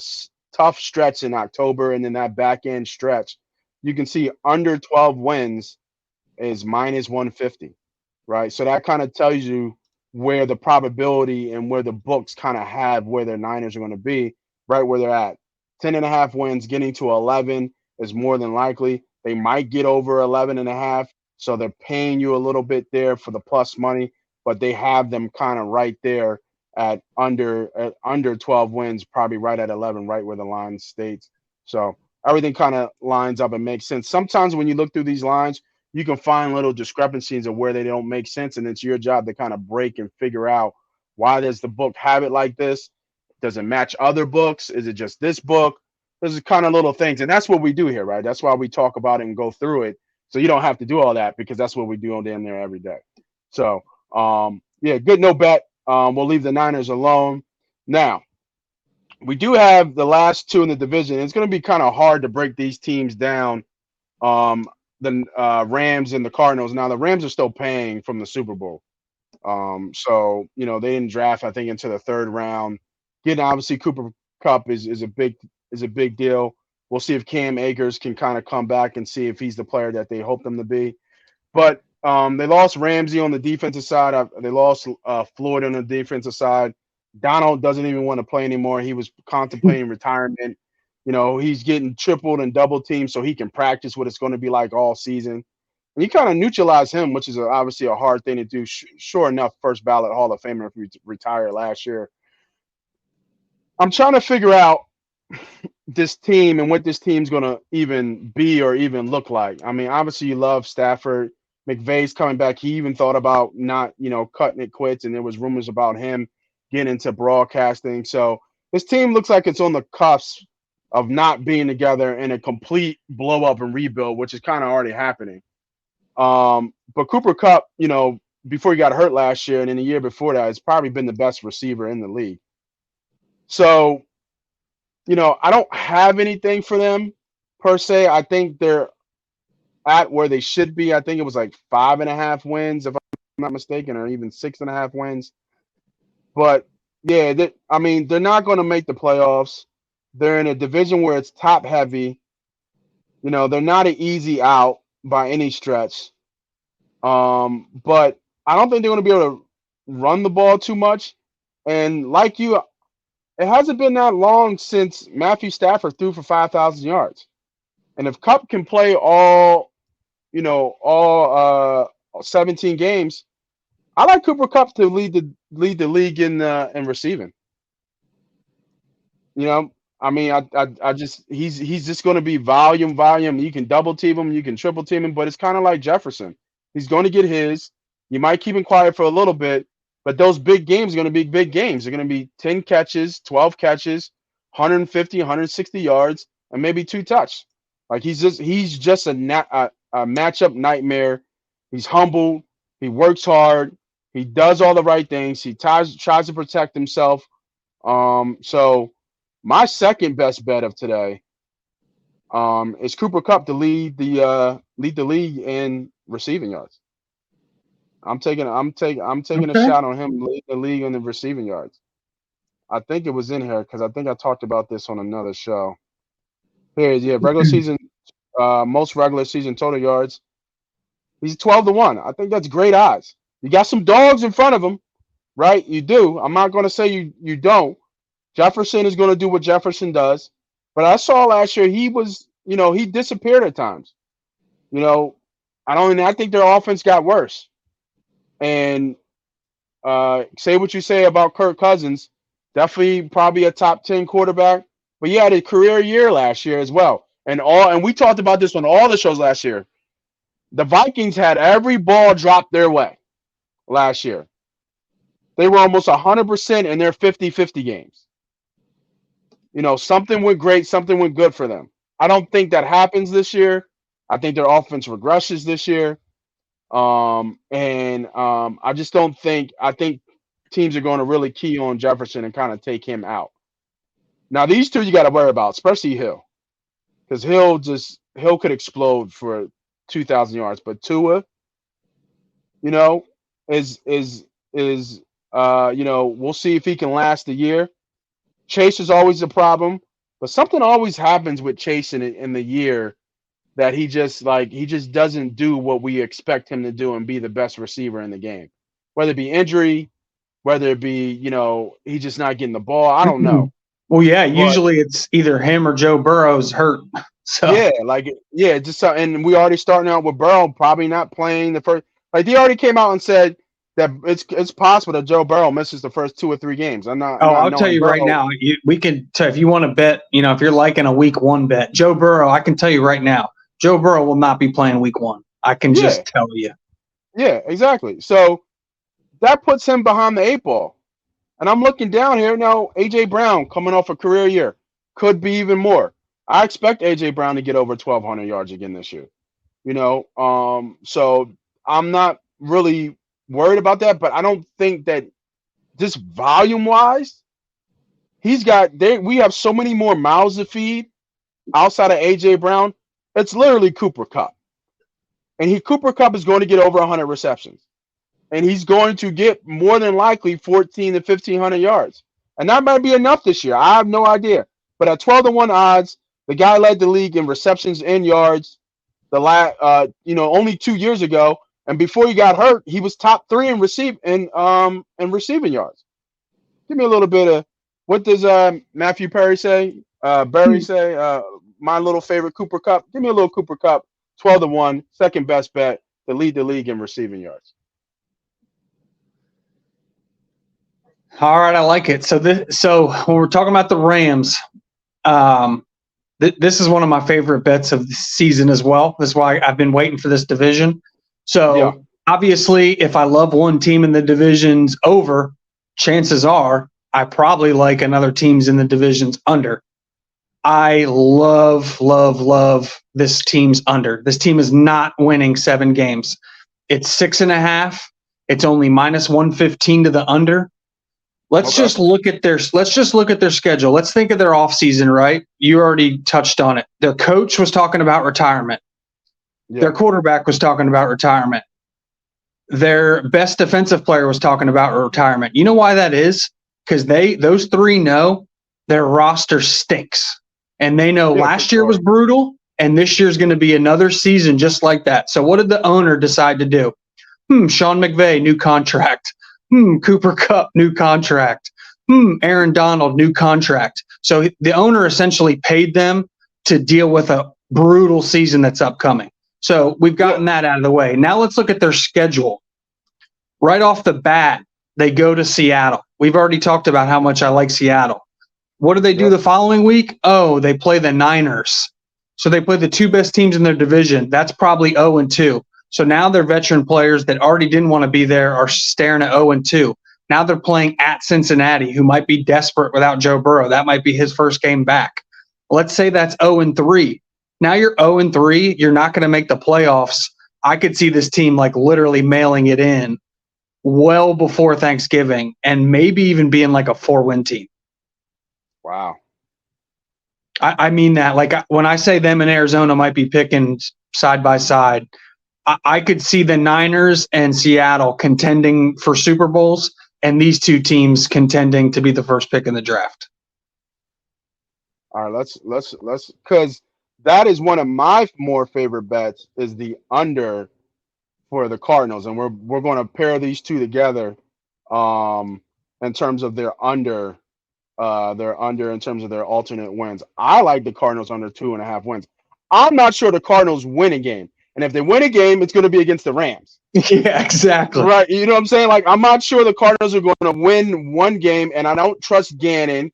tough stretch in October, and then that back end stretch, you can see under 12 wins is -150, right? So that kind of tells you where the probability and where the books kind of have where their Niners are going to be, right where they're at. 10.5 wins, getting to 11 is more than likely. They might get over 11.5. So they're paying you a little bit there for the plus money, but they have them kind of right there at under 12 wins, probably right at 11, right where the line states. So everything kind of lines up and makes sense. Sometimes when you look through these lines, you can find little discrepancies of where they don't make sense, and it's your job to kind of break and figure out why does the book have it like this? Does it match other books? Is it just this book? There's kind of little things, and that's what we do here, right? That's why we talk about it and go through it. So you don't have to do all that because that's what we do on damn near every day. So, good no bet. We'll leave the Niners alone. Now, we do have the last two in the division. It's going to be kind of hard to break these teams down. Um, the Rams and the Cardinals. Now, the Rams are still paying from the Super Bowl. So they didn't draft, I think, into the third round. Getting obviously Cooper Cup is a big deal. We'll see if Cam Akers can kind of come back and see if he's the player that they hope him to be. But they lost Ramsey on the defensive side. They lost Floyd on the defensive side. Donald doesn't even want to play anymore. He was contemplating retirement. He's getting tripled and double teamed so he can practice what it's going to be like all season. And you kind of neutralize him, which is obviously a hard thing to do. Sure enough, first ballot Hall of Famer if he retired last year. I'm trying to figure out this team and what this team's going to even be or even look like. I mean, obviously you love Stafford. McVay's coming back. He even thought about not, cutting it quits, and there was rumors about him getting into broadcasting. So this team looks like it's on the cusp of not being together in a complete blow up and rebuild, which is kind of already happening. But Cooper Cup, before he got hurt last year and in the year before that, has probably been the best receiver in the league. So, I don't have anything for them per se. I think they're at where they should be. I think it was like 5.5 wins, if I'm not mistaken, or even 6.5 wins. But yeah, they're not going to make the playoffs. They're in a division where it's top heavy. They're not an easy out by any stretch. But I don't think they're going to be able to run the ball too much. And like you, it hasn't been that long since Matthew Stafford threw for 5,000 yards. And if Kupp can play all 17 games, I like Cooper Kupp to lead the league in receiving. He's just going to be volume. You can double team him, you can triple team him, but it's kind of like Jefferson. He's going to get his. You might keep him quiet for a little bit, but those big games are going to be big games. They're going to be 10 catches, 12 catches, 150, 160 yards, and maybe 2 touchdowns. Like he's just a matchup nightmare. He's humble. He works hard. He does all the right things. He tries to protect himself. So my second best bet of today is Cooper Kupp to lead the league in receiving yards. I'm taking a shot on him to lead the league in the receiving yards. I think it was in here because I think I talked about this on another show. Here, yeah, regular season, most regular season total yards. He's 12-1. I think that's great odds. You got some dogs in front of him, right? You do. I'm not going to say you don't. Jefferson is going to do what Jefferson does. But I saw last year he was, he disappeared at times. I think their offense got worse. And say what you say about Kirk Cousins, definitely probably a top 10 quarterback. But he had a career year last year as well. And we talked about this on all the shows last year. The Vikings had every ball dropped their way last year. They were almost 100% in their 50-50 games. Something went great, something went good for them. I don't think that happens this year. I think their offense regresses this year. I just don't think – I think teams are going to really key on Jefferson and kind of take him out. Now, these two you got to worry about, especially Hill. Because Hill could explode for 2,000 yards. But Tua, we'll see if he can last a year. Chase is always a problem, but something always happens with Chase in the year that he just doesn't do what we expect him to do and be the best receiver in the game. Whether it be injury, whether it be, he's just not getting the ball. I don't know. Well, yeah, usually it's either him or Joe Burrow's hurt. So and we already starting out with Burrow probably not playing the first. Like they already came out and said that it's possible that Joe Burrow misses the first 2 or 3 games. I'll tell you right now. We can if you want to bet. If you're liking a week 1 bet, Joe Burrow. I can tell you right now, Joe Burrow will not be playing week 1. I can just tell you. Yeah, exactly. So that puts him behind the 8 ball. And I'm looking down here now. A.J. Brown coming off a career year could be even more. I expect A.J. Brown to get over 1,200 yards again this year. So I'm not really worried about that, but I don't think that just volume wise, we have so many more mouths to feed outside of AJ Brown. It's literally Cooper Cup. And Cooper Cup is going to get over 100 receptions. And he's going to get more than likely 14 to 1,500 yards. And that might be enough this year. I have no idea. But at 12-1 odds, the guy led the league in receptions and yards only 2 years ago. And before he got hurt, he was top 3 in receiving yards. Give me a little bit of, what does Matthew Perry say? Barry say, my little favorite Cooper Cup. Give me a little Cooper Cup, 12-1, second best bet to lead the league in receiving yards. All right, I like it. So when we're talking about the Rams, this is one of my favorite bets of the season as well. That's why I've been waiting for this division. So Obviously, if I love one team in the divisions over, chances are I probably like another team's in the divisions under. I love this team's under. This team is not winning 7 games. It's 6.5. It's only minus 115 to the under. Let's just look at their schedule. Let's think of their offseason, right? You already touched on it. Their coach was talking about retirement. Yeah. Their quarterback was talking about retirement. Their best defensive player was talking about retirement. You know why that is? Because those 3 know their roster stinks. And they know last year was brutal, and this year's going to be another season just like that. So what did the owner decide to do? Sean McVay, new contract. Cooper Kupp, new contract. Aaron Donald, new contract. So the owner essentially paid them to deal with a brutal season that's upcoming. So we've gotten that out of the way. Now let's look at their schedule. Right off the bat, they go to Seattle. We've already talked about how much I like Seattle. What do they do the following week? Oh, they play the Niners. So they play the 2 best teams in their division. That's probably 0-2. So now their veteran players that already didn't want to be there are staring at 0-2. Now they're playing at Cincinnati, who might be desperate without Joe Burrow. That might be his first game back. Let's say that's 0-3. Now you're 0-3. You're not going to make the playoffs. I could see this team like literally mailing it in well before Thanksgiving and maybe even being like a 4-win team. Wow. I mean that. Like when I say them and Arizona might be picking side by side, I could see the Niners and Seattle contending for Super Bowls and these 2 teams contending to be the first pick in the draft. All right, let's because that is one of my more favorite bets is the under for the Cardinals, and we're going to pair these 2 together in terms of their under in terms of their alternate wins. I like the Cardinals under 2.5 wins. I'm not sure the Cardinals win a game. And if they win a game, it's going to be against the Rams. Yeah, exactly. Right. You know what I'm saying? Like, I'm not sure the Cardinals are going to win one game, and I don't trust Gannon.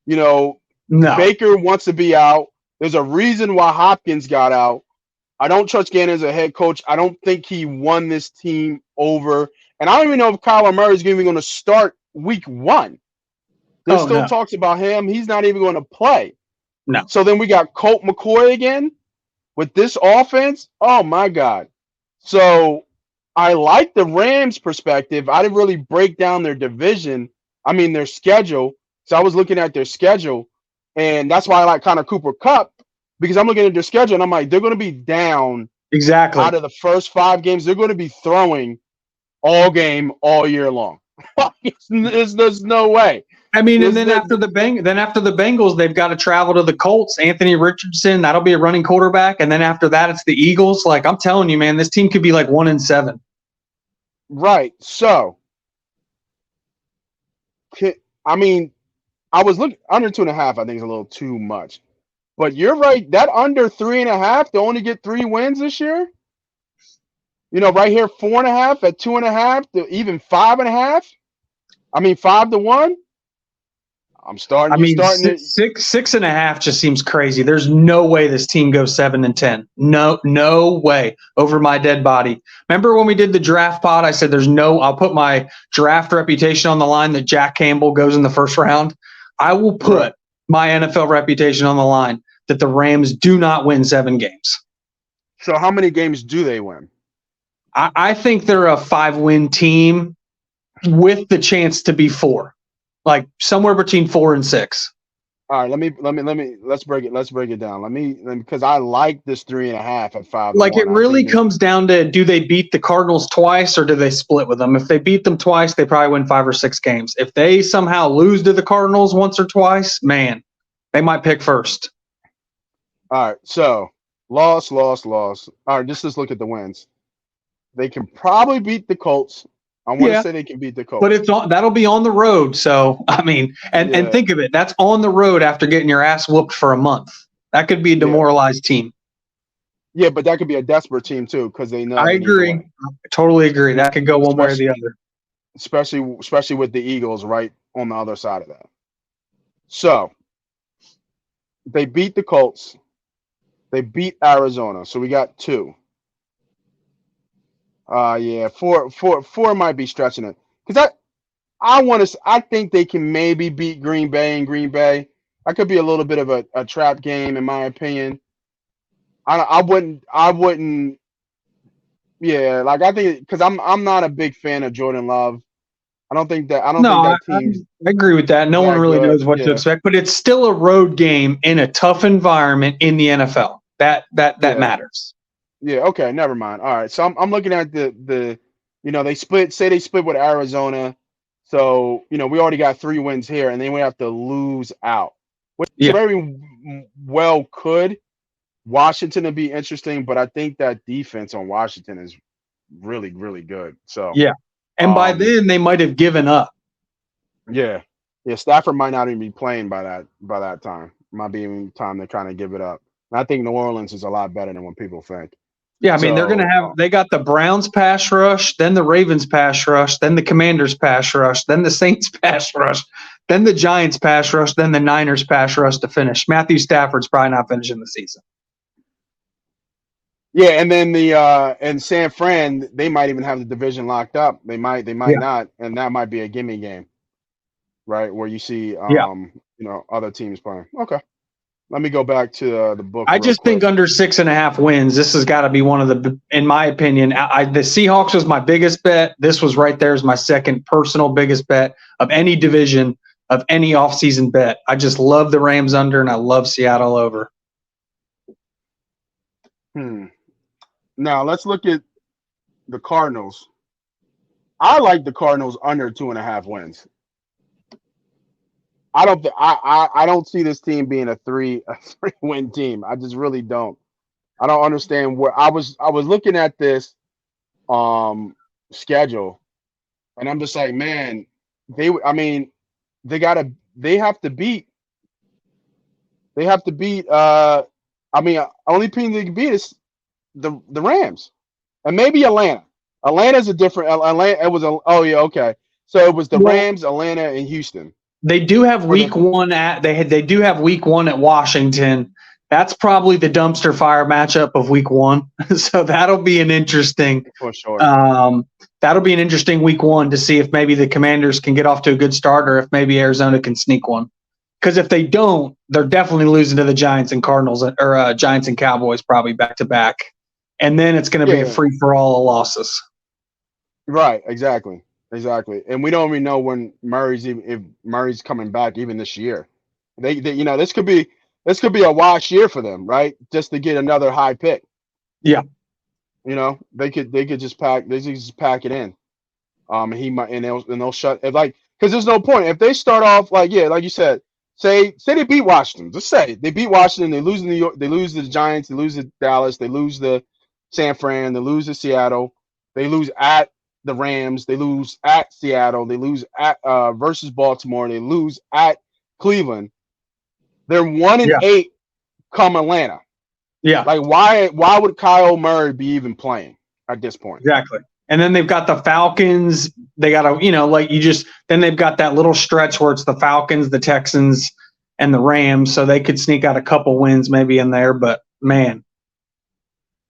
No. Baker wants to be out. There's a reason why Hopkins got out. I don't trust Gannon as a head coach. I don't think he won this team over. And I don't even know if Kyler Murray is even going to start week 1. There's still talks about him. He's not even going to play. No. So then we got Colt McCoy again. With this offense, oh my God. So I like the Rams' perspective. I didn't really break down their their schedule. So I was looking at their schedule, and that's why I like kind of Cooper Kupp, because I'm looking at their schedule, and I'm like, they're going to be down exactly out of the first 5 games. They're going to be throwing all game, all year long. There's no way. I mean, and then after the Bengals, they've got to travel to the Colts. Anthony Richardson, that'll be a running quarterback, and then after that, it's the Eagles. Like I'm telling you, man, this team could be like 1-7. Right. So, I mean, I was looking under 2.5. I think is a little too much, but you're right. That under 3.5 to only get 3 wins this year. Right here, 4.5 at 2.5 to even 5.5. I mean, 5-1. I'm starting. 6.5 just seems crazy. There's no way this team goes 7-10. No way. Over my dead body. Remember when we did the draft pod? I said I'll put my draft reputation on the line that Jack Campbell goes in the first round. I will put my NFL reputation on the line that the Rams do not win 7 games. So how many games do they win? I think they're a 5-win team. with the chance to be 4, like somewhere between 4 and 6. All right, let's break it down. Because I like this 3.5 at 5 to Like 1. it really comes down to, do they beat the Cardinals twice or do they split with them? If they beat them twice, they probably win 5 or 6 games. If they somehow lose to the Cardinals once or twice, man, they might pick first. All right, so loss. All right, just let's look at the wins. They can probably beat the Colts. I want to say they can beat the Colts. But that'll be on the road. So, I mean, and think of it, that's on the road after getting your ass whooped for a month. That could be a demoralized team. Yeah, but that could be a desperate team too, because they know. I agree. I totally agree. That could go one way or the other. Especially with the Eagles right on the other side of that. So they beat the Colts. They beat Arizona. So we got 2. Four might be stretching it. Because I think they can maybe beat Green Bay and Green Bay. That could be a little bit of a trap game, in my opinion. I wouldn't. Yeah, like I think because I'm not a big fan of Jordan Love. I don't think that team's. I agree with that. No one really knows what to expect, but it's still a road game in a tough environment in the NFL. That matters. Yeah. Okay. Never mind. All right. So I'm looking at the they split with Arizona. So we already got 3 wins here, and then we have to lose out, which very well could. Washington would be interesting, but I think that defense on Washington is really, really good. So and by then they might have given up. Yeah. Stafford might not even be playing by that time. Might be even time to kind of give it up. And I think New Orleans is a lot better than what people think. Yeah, I mean they're going to have. They got the Browns pass rush, then the Ravens pass rush, then the Commanders pass rush, then the Saints pass rush, then the Giants pass rush, then the Niners pass rush to finish. Matthew Stafford's probably not finishing the season. Yeah, and then and San Fran, they might even have the division locked up. They might not, and that might be a gimme game, right? Where you see other teams playing. Okay, let me go back to the book. I just think under 6.5 wins, this has got to be one of the, in my opinion, the Seahawks was my biggest bet. This was right there as my second personal biggest bet of any division, of any offseason bet. I just love the Rams under, and I love Seattle over. Now let's look at the Cardinals. I like the Cardinals under 2.5 wins. I don't see this team being a 3-win team. I just really don't. I don't understand where I was looking at this schedule, and I'm just like, man, they have to beat. Only team they can beat is the Rams, and maybe Atlanta. Atlanta's a different. Atlanta. It was okay. So it was the Rams, Atlanta, and Houston. They do have week 1 at they do have week 1 at Washington. That's probably the dumpster fire matchup of week 1. So that'll be an interesting. For sure. That'll be an interesting week 1 to see if maybe the Commanders can get off to a good start, or if maybe Arizona can sneak one. Because if they don't, they're definitely losing to the Giants and Cardinals, or Giants and Cowboys probably back to back, and then it's going to be a free for all of losses. Right. Exactly. And we don't even know when if Murray's coming back even this year. They this could be a wash year for them, right? Just to get another high pick. Yeah. They could just pack it in. He might, and they'll shut it, like, because there's no point if they start off like you said. Say they beat Washington. Just say they beat Washington. They lose to New York. They lose to the Giants. They lose to Dallas. They lose to San Fran. They lose to Seattle. They lose at the Rams. They lose at Seattle. They lose at versus Baltimore. They lose at Cleveland. They're 1-8 come Atlanta. Yeah. Like why would Kyle Murray be even playing at this point? Exactly. And then they've got the Falcons. They got to, then they've got that little stretch where it's the Falcons, the Texans, and the Rams. So they could sneak out a couple wins maybe in there. But, man,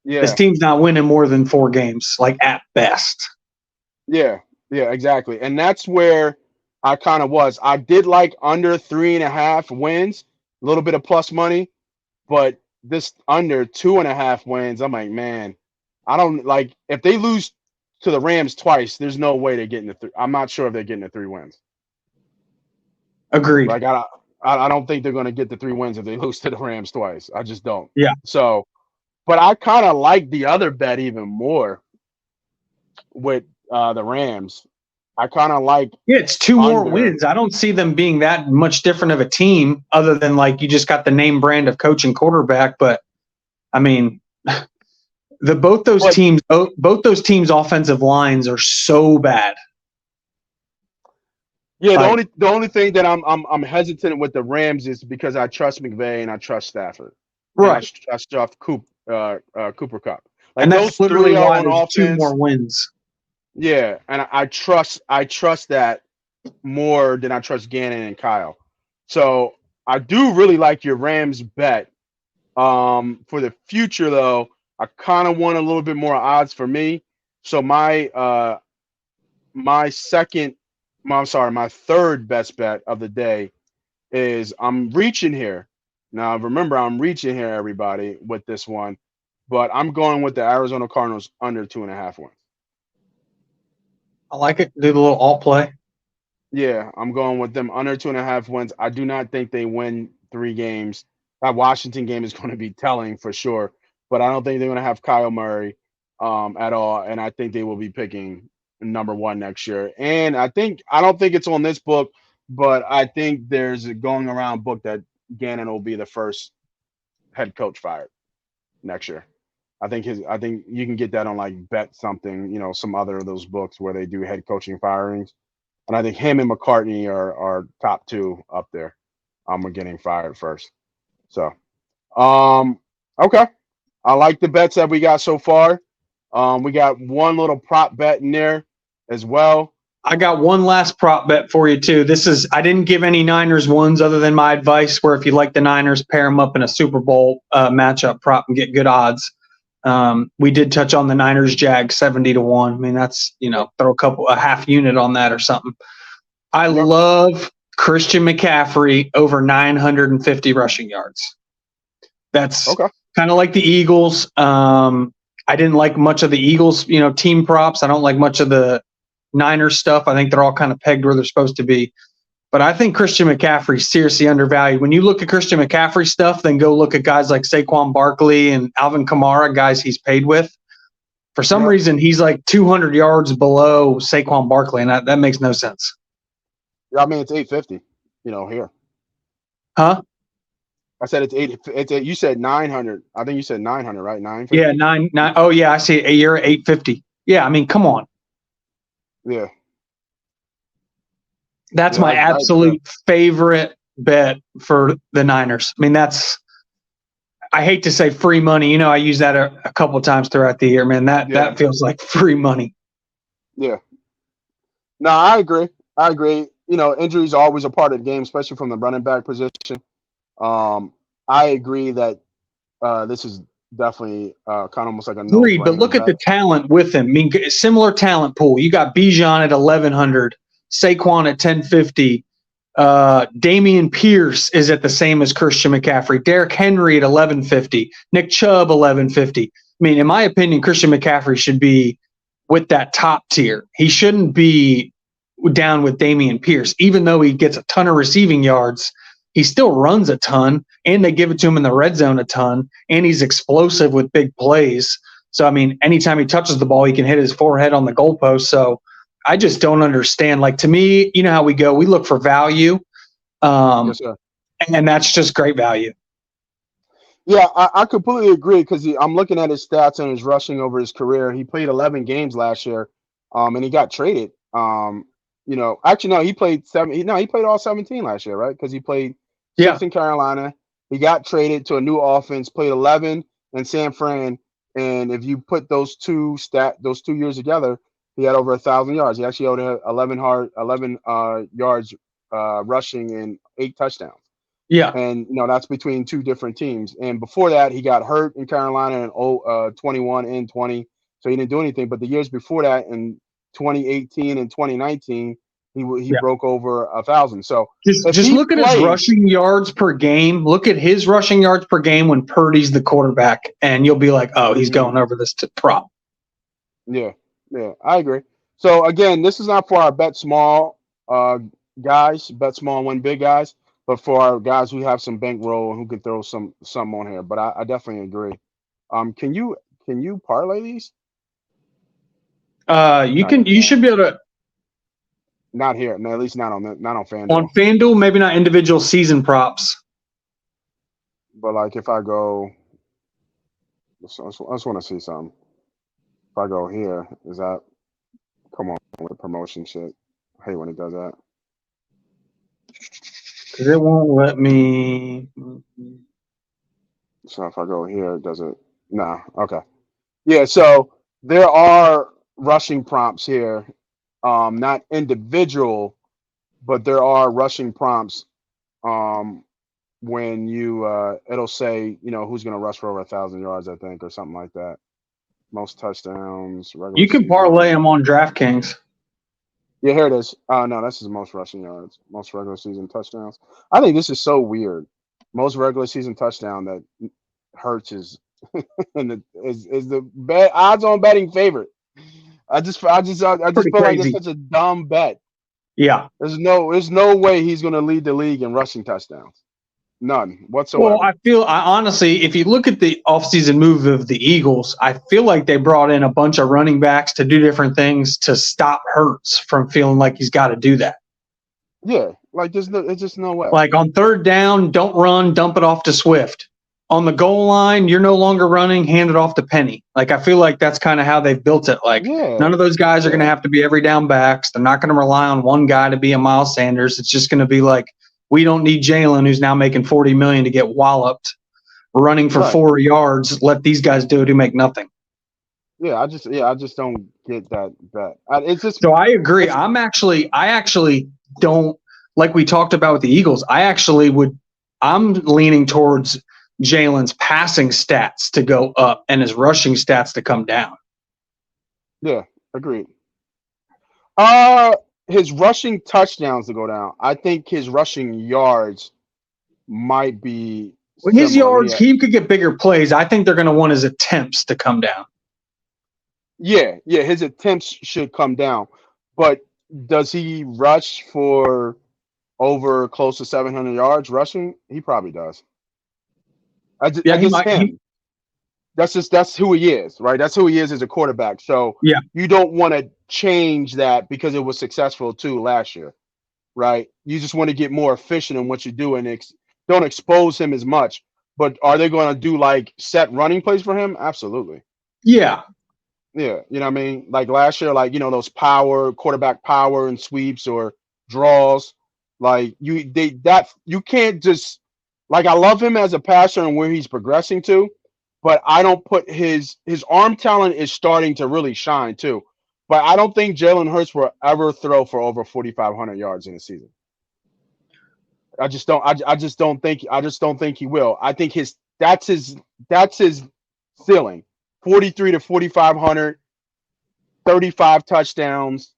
this team's not winning more than 4 games, like at best. Yeah, exactly. And that's where I kind of was. I did like under 3.5 wins, a little bit of plus money. But this under 2.5 wins, I'm like, man, I don't like if they lose to the Rams twice, there's no way they're getting the three. I'm not sure if they're getting the 3 wins. Agreed. Like I don't think they're going to get the 3 wins if they lose to the Rams twice. I just don't. Yeah. So, but I kind of like the other bet even more with the Rams. I kind of like. Yeah, it's 2 more under. wins. I don't see them being that much different of a team, other than like you just got the name brand of coach and quarterback. But I mean, both those teams' offensive lines are so bad. Yeah, the only thing that I'm hesitant with the Rams is because I trust McVay and I trust Stafford. Right. I trust Cooper Cup. Like And that's those literally 3 why on there's offense. 2 more wins. Yeah, and I trust that more than I trust Gannon and Kyle. So I do really like your Rams bet. For the future though, I kind of want a little bit more odds for me. So my third best bet of the day is I'm reaching here. Now remember, I'm reaching here, everybody, with this one, but I'm going with the Arizona Cardinals under 2.5 wins. I like it. Do the little alt play. Yeah, I'm going with them under 2.5 wins. I do not think they win 3 games. That Washington game is going to be telling for sure, but I don't think they're going to have Kyle Murray at all, and I think they will be picking number 1 next year. And I don't think it's on this book, but I think there's a going around book that Gannon will be the first head coach fired next year. I think you can get that on like Bet Something, some other of those books where they do head coaching firings. And I think him and McCartney are top 2 up there. We're getting fired first. So, okay. I like the bets that we got so far. We got one little prop bet in there as well. I got one last prop bet for you too. I didn't give any Niners ones other than my advice, where if you like the Niners, pair them up in a Super Bowl matchup prop and get good odds. We did touch on the Niners Jag 70-1. I mean, that's, throw a half unit on that or something. I love Christian McCaffrey over 950 rushing yards. That's kind of like the Eagles. I didn't like much of the Eagles, team props. I don't like much of the Niners stuff. I think they're all kind of pegged where they're supposed to be. But I think Christian McCaffrey is seriously undervalued. When you look at Christian McCaffrey stuff, then go look at guys like Saquon Barkley and Alvin Kamara, guys he's paid with. For some reason, he's like 200 yards below Saquon Barkley, and that makes no sense. I mean, it's 850, here. Huh? I said it's you said 900. I think you said 900, right? 950? Yeah, 9. Oh, yeah, I see a year 850. Yeah, I mean, come on. Yeah. That's my absolute favorite bet for the Niners. I mean, I hate to say free money. I use that a couple of times throughout the year, man. That feels like free money. Yeah. No, I agree. Injuries are always a part of the game, especially from the running back position. I agree that this is definitely kind of almost like a no-brainer. But look at the talent with him. I mean, similar talent pool. You got Bijan at 1,100, Saquon at 1,050. Damian Pierce is at the same as Christian McCaffrey. Derrick Henry at 1,150. Nick Chubb 1,150. I mean, in my opinion, Christian McCaffrey should be with that top tier. He shouldn't be down with Damian Pierce, even though he gets a ton of receiving yards. He still runs a ton, and they give it to him in the red zone a ton, and he's explosive with big plays. So, I mean, anytime he touches the ball, he can hit his forehead on the goalpost. So, I just don't understand. Like, to me, you know how we go. We look for value, Yes, sir. And that's just great value. Yeah, I completely agree because I'm looking at his stats and his rushing over his career. He played 11 games last year, and he got traded. Actually, no, he played 7. He played all 17 last year, right? Because he played 6 in Carolina. He got traded to a new offense, played 11 in San Fran, and if you put those two years together, he had over 1,000 yards. He actually had 11 yards rushing and 8 touchdowns. Yeah, and that's between 2 different teams. And before that, he got hurt in Carolina in 21 and 20, so he didn't do anything. But the years before that, in 2018 and 2019, he broke over 1,000. So just look at his rushing yards per game. Look at his rushing yards per game when Purdy's the quarterback, and you'll be like, oh, he's going over this to prop. Yeah, Yeah, I agree. So again, this is not for our bet small guys, bet small and win big guys, but for our guys who have some bankroll and who can throw some on here. But I definitely agree. Can you parlay these? You should be able to Not here, no, at least not on on FanDuel. FanDuel, maybe not individual season props. But like if I go, I just want to see something. If I go here, is that come on with the promotion shit? I hate when it does that. Because it won't let me. So if I go here, does it? No. Okay. Yeah. So there are rushing prompts here. Not individual, but there are rushing prompts. Um, when you it'll say who's going to rush for over 1,000 yards, I think, or something like that. Most touchdowns, regular You can season. parlay them on DraftKings. Yeah, here it is. No, this is most rushing yards, most regular season touchdowns. I think this is so weird. Most regular season touchdown that Hurts is and is the bet odds on betting favorite. I just Pretty feel like it's crazy. such a dumb bet. Yeah. There's no way he's going to lead the league in rushing touchdowns. None whatsoever. Well, I honestly, if you look at the offseason move of the Eagles, I feel like they brought in a bunch of running backs to do different things to stop Hurts from feeling like he's got to do that. Yeah, like it's just no way. Like on third down, don't run, dump it off to Swift. On the goal line, you're no longer running, hand it off to Penny. Like I feel like that's kind of how they've built it. Like none of those guys are going to have to be every down backs. They're not going to rely on one guy to be a Miles Sanders. It's just going to be like, we don't need Jalen, who's now making $40 million, to get walloped running for 4 yards. Let these guys do it who make nothing. Yeah, I just don't get that bet. It's just so I agree. I actually don't, like we talked about with the Eagles. I'm leaning towards Jalen's passing stats to go up and his rushing stats to come down. Yeah, agreed. His rushing touchdowns to go down. I think his rushing yards might be his similar. yards. He could get bigger plays. I think they're going to want his attempts to come down. Yeah, his attempts should come down. But does he rush for over close to 700 yards rushing? He probably does. That's who he is, right? That's who he is as a quarterback. So you don't want to change that because it was successful too last year, right? You just want to get more efficient in what you do and don't expose him as much. But are they going to do like set running plays for him? Absolutely. Yeah. Yeah, you know what I mean? Like last year, like those quarterback power and sweeps or draws. Like you can't just like I love him as a passer and where he's progressing to, but I don't put his arm talent is starting to really shine too. But I don't think Jalen Hurts will ever throw for over 4,500 yards in a season. I just don't think he will. I think that's his ceiling. 43 to 4,500, 35 touchdowns.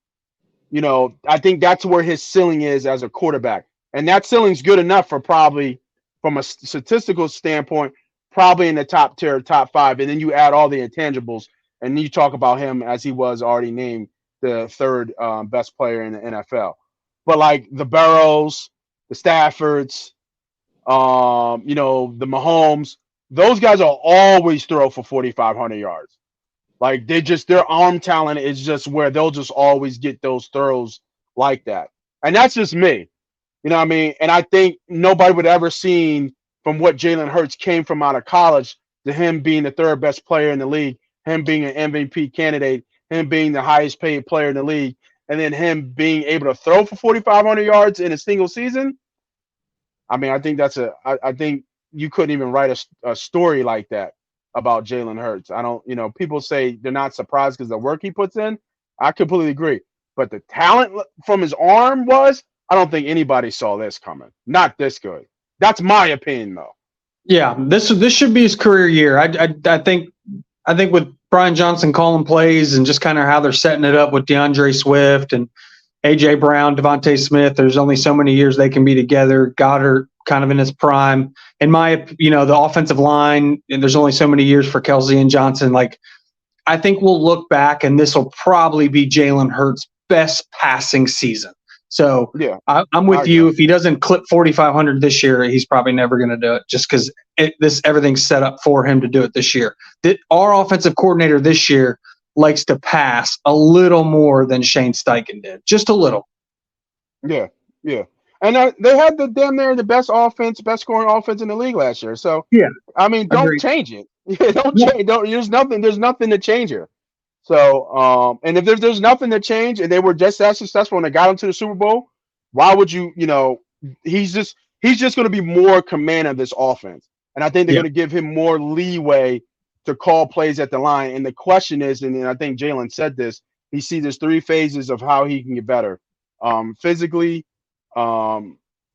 I think that's where his ceiling is as a quarterback. And that ceiling's good enough for probably, from a statistical standpoint, probably in the top tier, top 5. And then you add all the intangibles, and you talk about him as he was already named the third best player in the NFL. But like the Burrows, the Staffords, the Mahomes, those guys will always throw for 4,500 yards. Like their arm talent is just where they'll just always get those throws like that. And that's just me. You know what I mean? And I think nobody would ever seen from what Jalen Hurts came from out of college to him being the third best player in the league, him being an MVP candidate, him being the highest paid player in the league, and then him being able to throw for 4,500 yards in a single season. I mean, I think I think you couldn't even write a story like that about Jalen Hurts. I don't, people say they're not surprised because the work he puts in. I completely agree. But the talent from his arm I don't think anybody saw this coming. Not this good. That's my opinion, though. Yeah, this should be his career year. I think with Brian Johnson calling plays and just kind of how they're setting it up with DeAndre Swift and A.J. Brown, Devontae Smith, there's only so many years they can be together. Goddard kind of in his prime. The offensive line, and there's only so many years for Kelsey and Johnson. Like, I think we'll look back, and this will probably be Jalen Hurts' best passing season. So Yeah, I'm with you. If he doesn't clip 4,500 this year, he's probably never going to do it, just because everything's set up for him to do it this year. Our offensive coordinator this year likes to pass a little more than Shane Steichen did, just a little. Yeah, yeah. And they had the best scoring offense in the league last year. So Yeah, I mean, don't change it. Yeah, don't change. Don't. There's nothing to change here. So, and if there's nothing to change, and they were just as successful and they got into the Super Bowl, why would you? He's just going to be more command of this offense, and I think they're going to give him more leeway to call plays at the line. And the question is, and I think Jalen said this, he sees there's 3 phases of how he can get better. Physically, what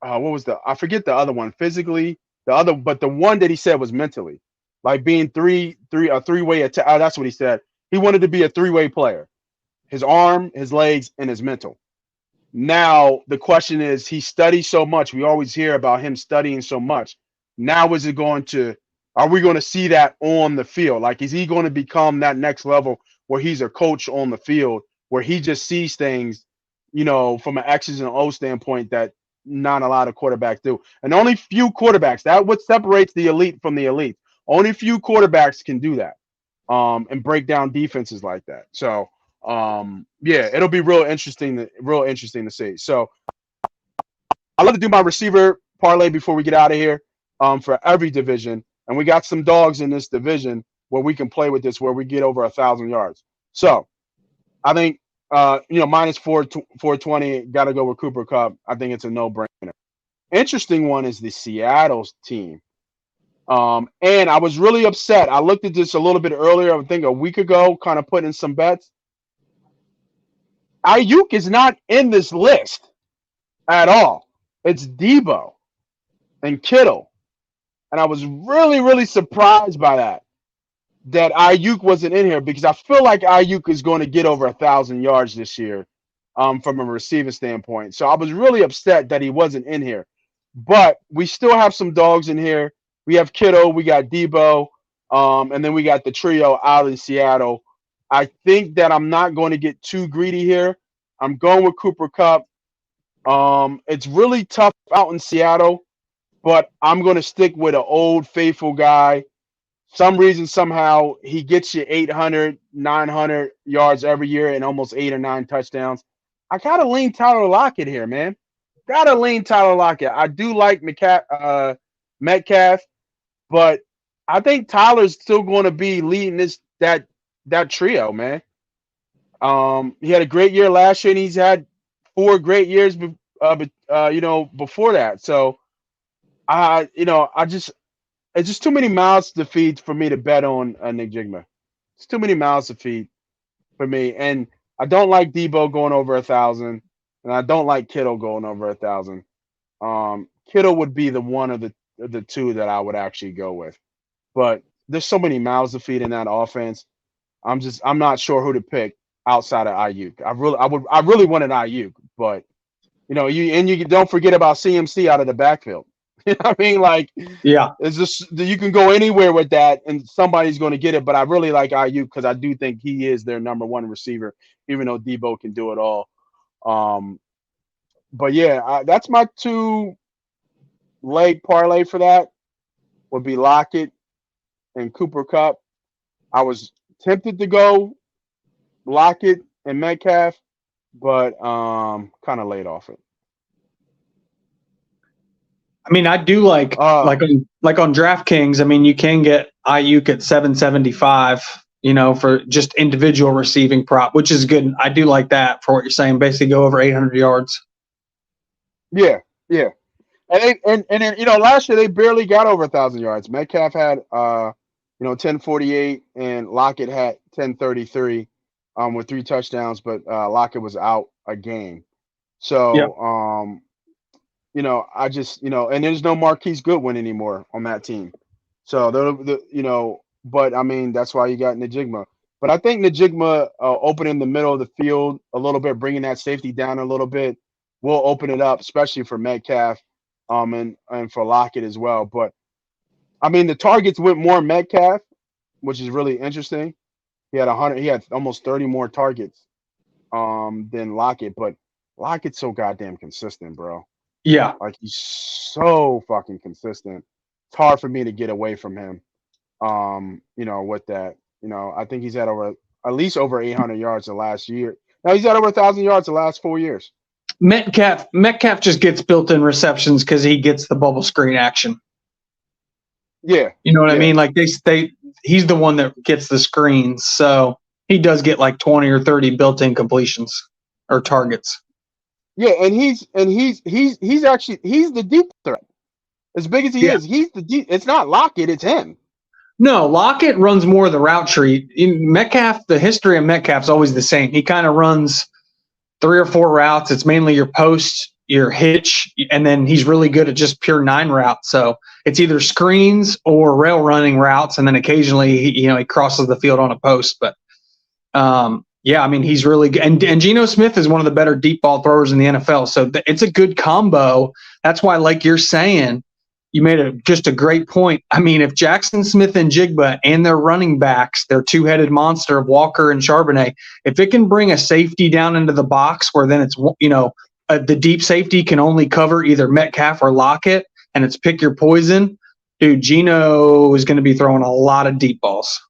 was I forget the other one. Physically, but the one that he said was mentally, like being a three-way attack. That's what he said. He wanted to be a 3-way player: his arm, his legs, and his mental. Now the question is, he studies so much. We always hear about him studying so much. Now are we going to see that on the field? Like, is he going to become that next level where he's a coach on the field, where he just sees things, from an X's and O's standpoint that not a lot of quarterbacks do? And only few quarterbacks, that's what separates the elite from the elite. Only few quarterbacks can do that, and break down defenses like that. So, yeah, it'll be real interesting to see. So I love to do my receiver parlay before we get out of here, for every division. And we got some dogs in this division where we can play with this, where we get over 1,000 yards. So I think, minus 420, got to go with Cooper Kupp. I think it's a no-brainer. Interesting one is the Seattle team. And I was really upset. I looked at this a little bit earlier, I think a week ago, kind of putting some bets. Ayuk is not in this list at all. It's Debo and Kittle. And I was really, really surprised by that Ayuk wasn't in here, because I feel like Ayuk is going to get over 1,000 yards this year, from a receiving standpoint. So I was really upset that he wasn't in here. But we still have some dogs in here. We have Kittle, we got Debo, and then we got the trio out in Seattle. I think that I'm not going to get too greedy here. I'm going with Cooper Kupp. It's really tough out in Seattle, but I'm going to stick with an old faithful guy. Some reason, somehow, he gets you 800, 900 yards every year and almost 8 or 9 touchdowns. I got to lean Tyler Lockett here, man. Got to lean Tyler Lockett. I do like Metcalf, but I think Tyler's still going to be leading that trio, man. He had a great year last year, and he's had 4 great years, before that. So, it's just too many mouths to feed for me to bet on Nick Jigma. It's too many mouths to feed for me, and I don't like Debo going over 1,000, and I don't like Kittle going over 1,000. Kittle would be the one of the 2 that I would actually go with, but there's so many mouths to feed in that offense. I'm not sure who to pick outside of Ayuk. I really wanted Ayuk, but you don't forget about CMC out of the backfield. You know what I mean? Like, yeah, it's just, you can go anywhere with that, and somebody's going to get it. But I really like Ayuk, because I do think he is their number 1 receiver, even though Debo can do it all. But yeah, that's my 2-leg parlay for that. Would be Lockett and Cooper Kupp. I was tempted to go Lockett and Metcalf, but kind of laid off it. I mean, I do like on DraftKings. I mean, you can get Ayuk at 775, for just individual receiving prop, which is good. I do like that for what you're saying. Basically, go over 800 yards. Yeah, yeah. And last year they barely got over 1,000 yards. Metcalf had 1048, and Lockett had 1033, with 3 touchdowns, but Lockett was out a game. So I just, and there's no Marquise Goodwin anymore on that team. So but I mean, that's why you got Najigma. But I think Najigma opening the middle of the field a little bit, bringing that safety down a little bit, will open it up, especially for Metcalf, and for Lockett as well. But I mean, the targets went more Metcalf, which is really interesting. He had 100. He had almost 30 more targets than Lockett, but Lockett's so goddamn consistent, bro. Yeah. Like he's so fucking consistent. It's hard for me to get away from him. With that, I think he's had at least over 800 yards the last year. Now he's had over 1,000 yards the last 4 years. Metcalf just gets built-in receptions because he gets the bubble screen action. Yeah, you know what I mean. Like he's the one that gets the screens, so he does get like 20 or 30 built-in completions or targets. Yeah, and he's actually the deep threat. As big as he is, he's the deep. It's not Lockett, it's him. No, Lockett runs more of the route tree. In Metcalf, the history of Metcalf's always the same. He kind of runs 3 or 4 routes. It's mainly your post, your hitch, and then he's really good at just pure 9 routes. So it's either screens or rail running routes, and then occasionally he crosses the field on a post. But he's really good. And Geno Smith is one of the better deep ball throwers in the NFL. So it's a good combo. That's why, like you're saying, you made just a great point. I mean, if Jackson Smith and Jigba and their running backs, their two-headed monster of Walker and Charbonnet, if it can bring a safety down into the box where then it's, the deep safety can only cover either Metcalf or Lockett, and it's pick your poison, dude, Geno is going to be throwing a lot of deep balls.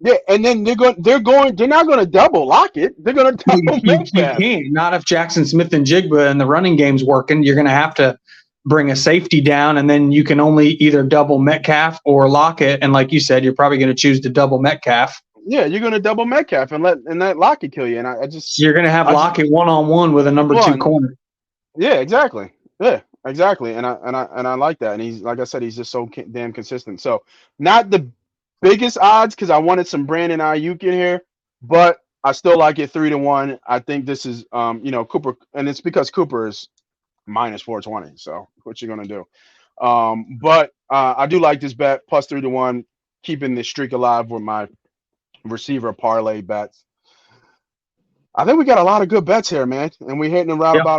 Yeah, and then they're not going to double Lockett. They're going to double Metcalf. You can't. Not if Jackson Smith and Jigba and the running game's working. You're going to have to bring a safety down, and then you can only either double Metcalf or Lockett. And like you said, you're probably going to choose to double Metcalf. Yeah, you're going to double Metcalf and let Lockett kill you. And you're going to have Lockett one-on-one with a number 2 corner. Yeah, exactly. Yeah, exactly. And I like that. And he's, like I said, he's just so damn consistent. So not the biggest odds because I wanted some Brandon Ayuk in here, but I still like it 3-1. I think this is Cooper, and it's because Cooper is minus 420. So what you gonna do? But I do like this bet plus 3-1, keeping the streak alive with my receiver parlay bets. I think we got a lot of good bets here, man, and we're hitting around about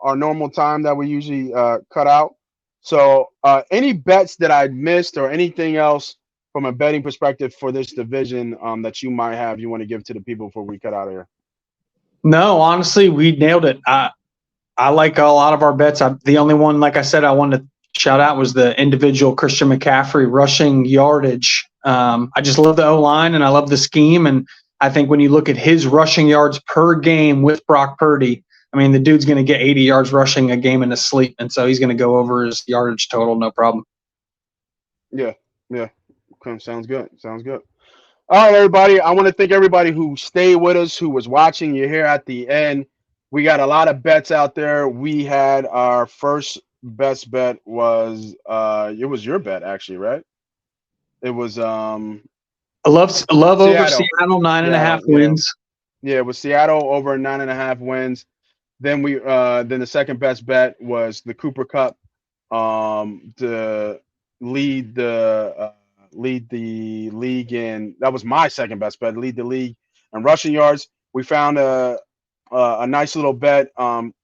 our normal time that we usually cut out. So any bets that I missed or anything else from a betting perspective for this division that you might have you want to give to the people before we cut out of here? No, honestly, we nailed it. I like a lot of our bets. The only one, like I said, I wanted to shout out was the individual Christian McCaffrey rushing yardage. I just love the O-line and I love the scheme. And I think when you look at his rushing yards per game with Brock Purdy, I mean, the dude's going to get 80 yards rushing a game in his sleep. And so he's going to go over his yardage total, no problem. Yeah. Okay, sounds good. All right, everybody. I want to thank everybody who stayed with us, who was watching. You're here at the end. We got a lot of bets out there. We had our first best bet was it was your bet actually, right? It was I love Seattle. over Seattle 9.5 wins. Yeah, it was Seattle over 9.5 wins. Then then the second best bet was the Cooper Cup to lead the league in. That was my second best bet. Lead the league in rushing yards. We found a nice little bet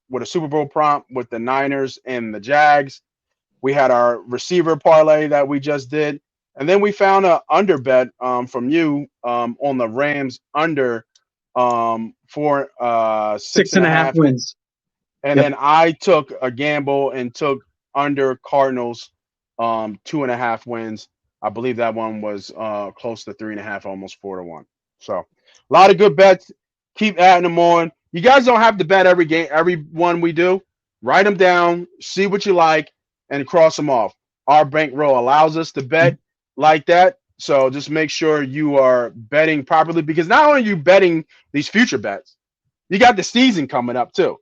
with a Super Bowl prompt with the Niners and the Jags. We had our receiver parlay that we just did. And then we found an under bet from you on the Rams under for 6.5 wins. And then I took a gamble and took under Cardinals 2.5 wins. I believe that one was close to 3.5, almost 4-1. So a lot of good bets. Keep adding them on. You guys don't have to bet every game, every one we do. Write them down, see what you like, and cross them off. Our bankroll allows us to bet like that. So just make sure you are betting properly, because not only are you betting these future bets, you got the season coming up too.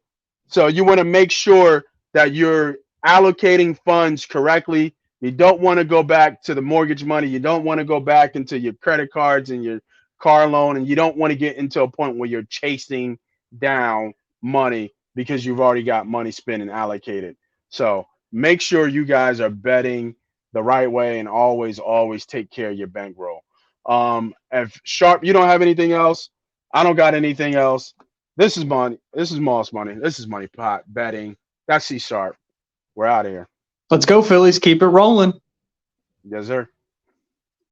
So you want to make sure that you're allocating funds correctly. You don't want to go back to the mortgage money. You don't want to go back into your credit cards and your car loan, and you don't want to get into a point where you're chasing down money because you've already got money spent and allocated. So make sure you guys are betting the right way, and always take care of your bankroll. If Sharp, you don't have anything else, I don't got anything else. This is money. This is Moss Money. This is MoneyPot Betting. That's C Sharp. We're out of here. Let's go, Phillies. Keep it rolling. Yes, sir.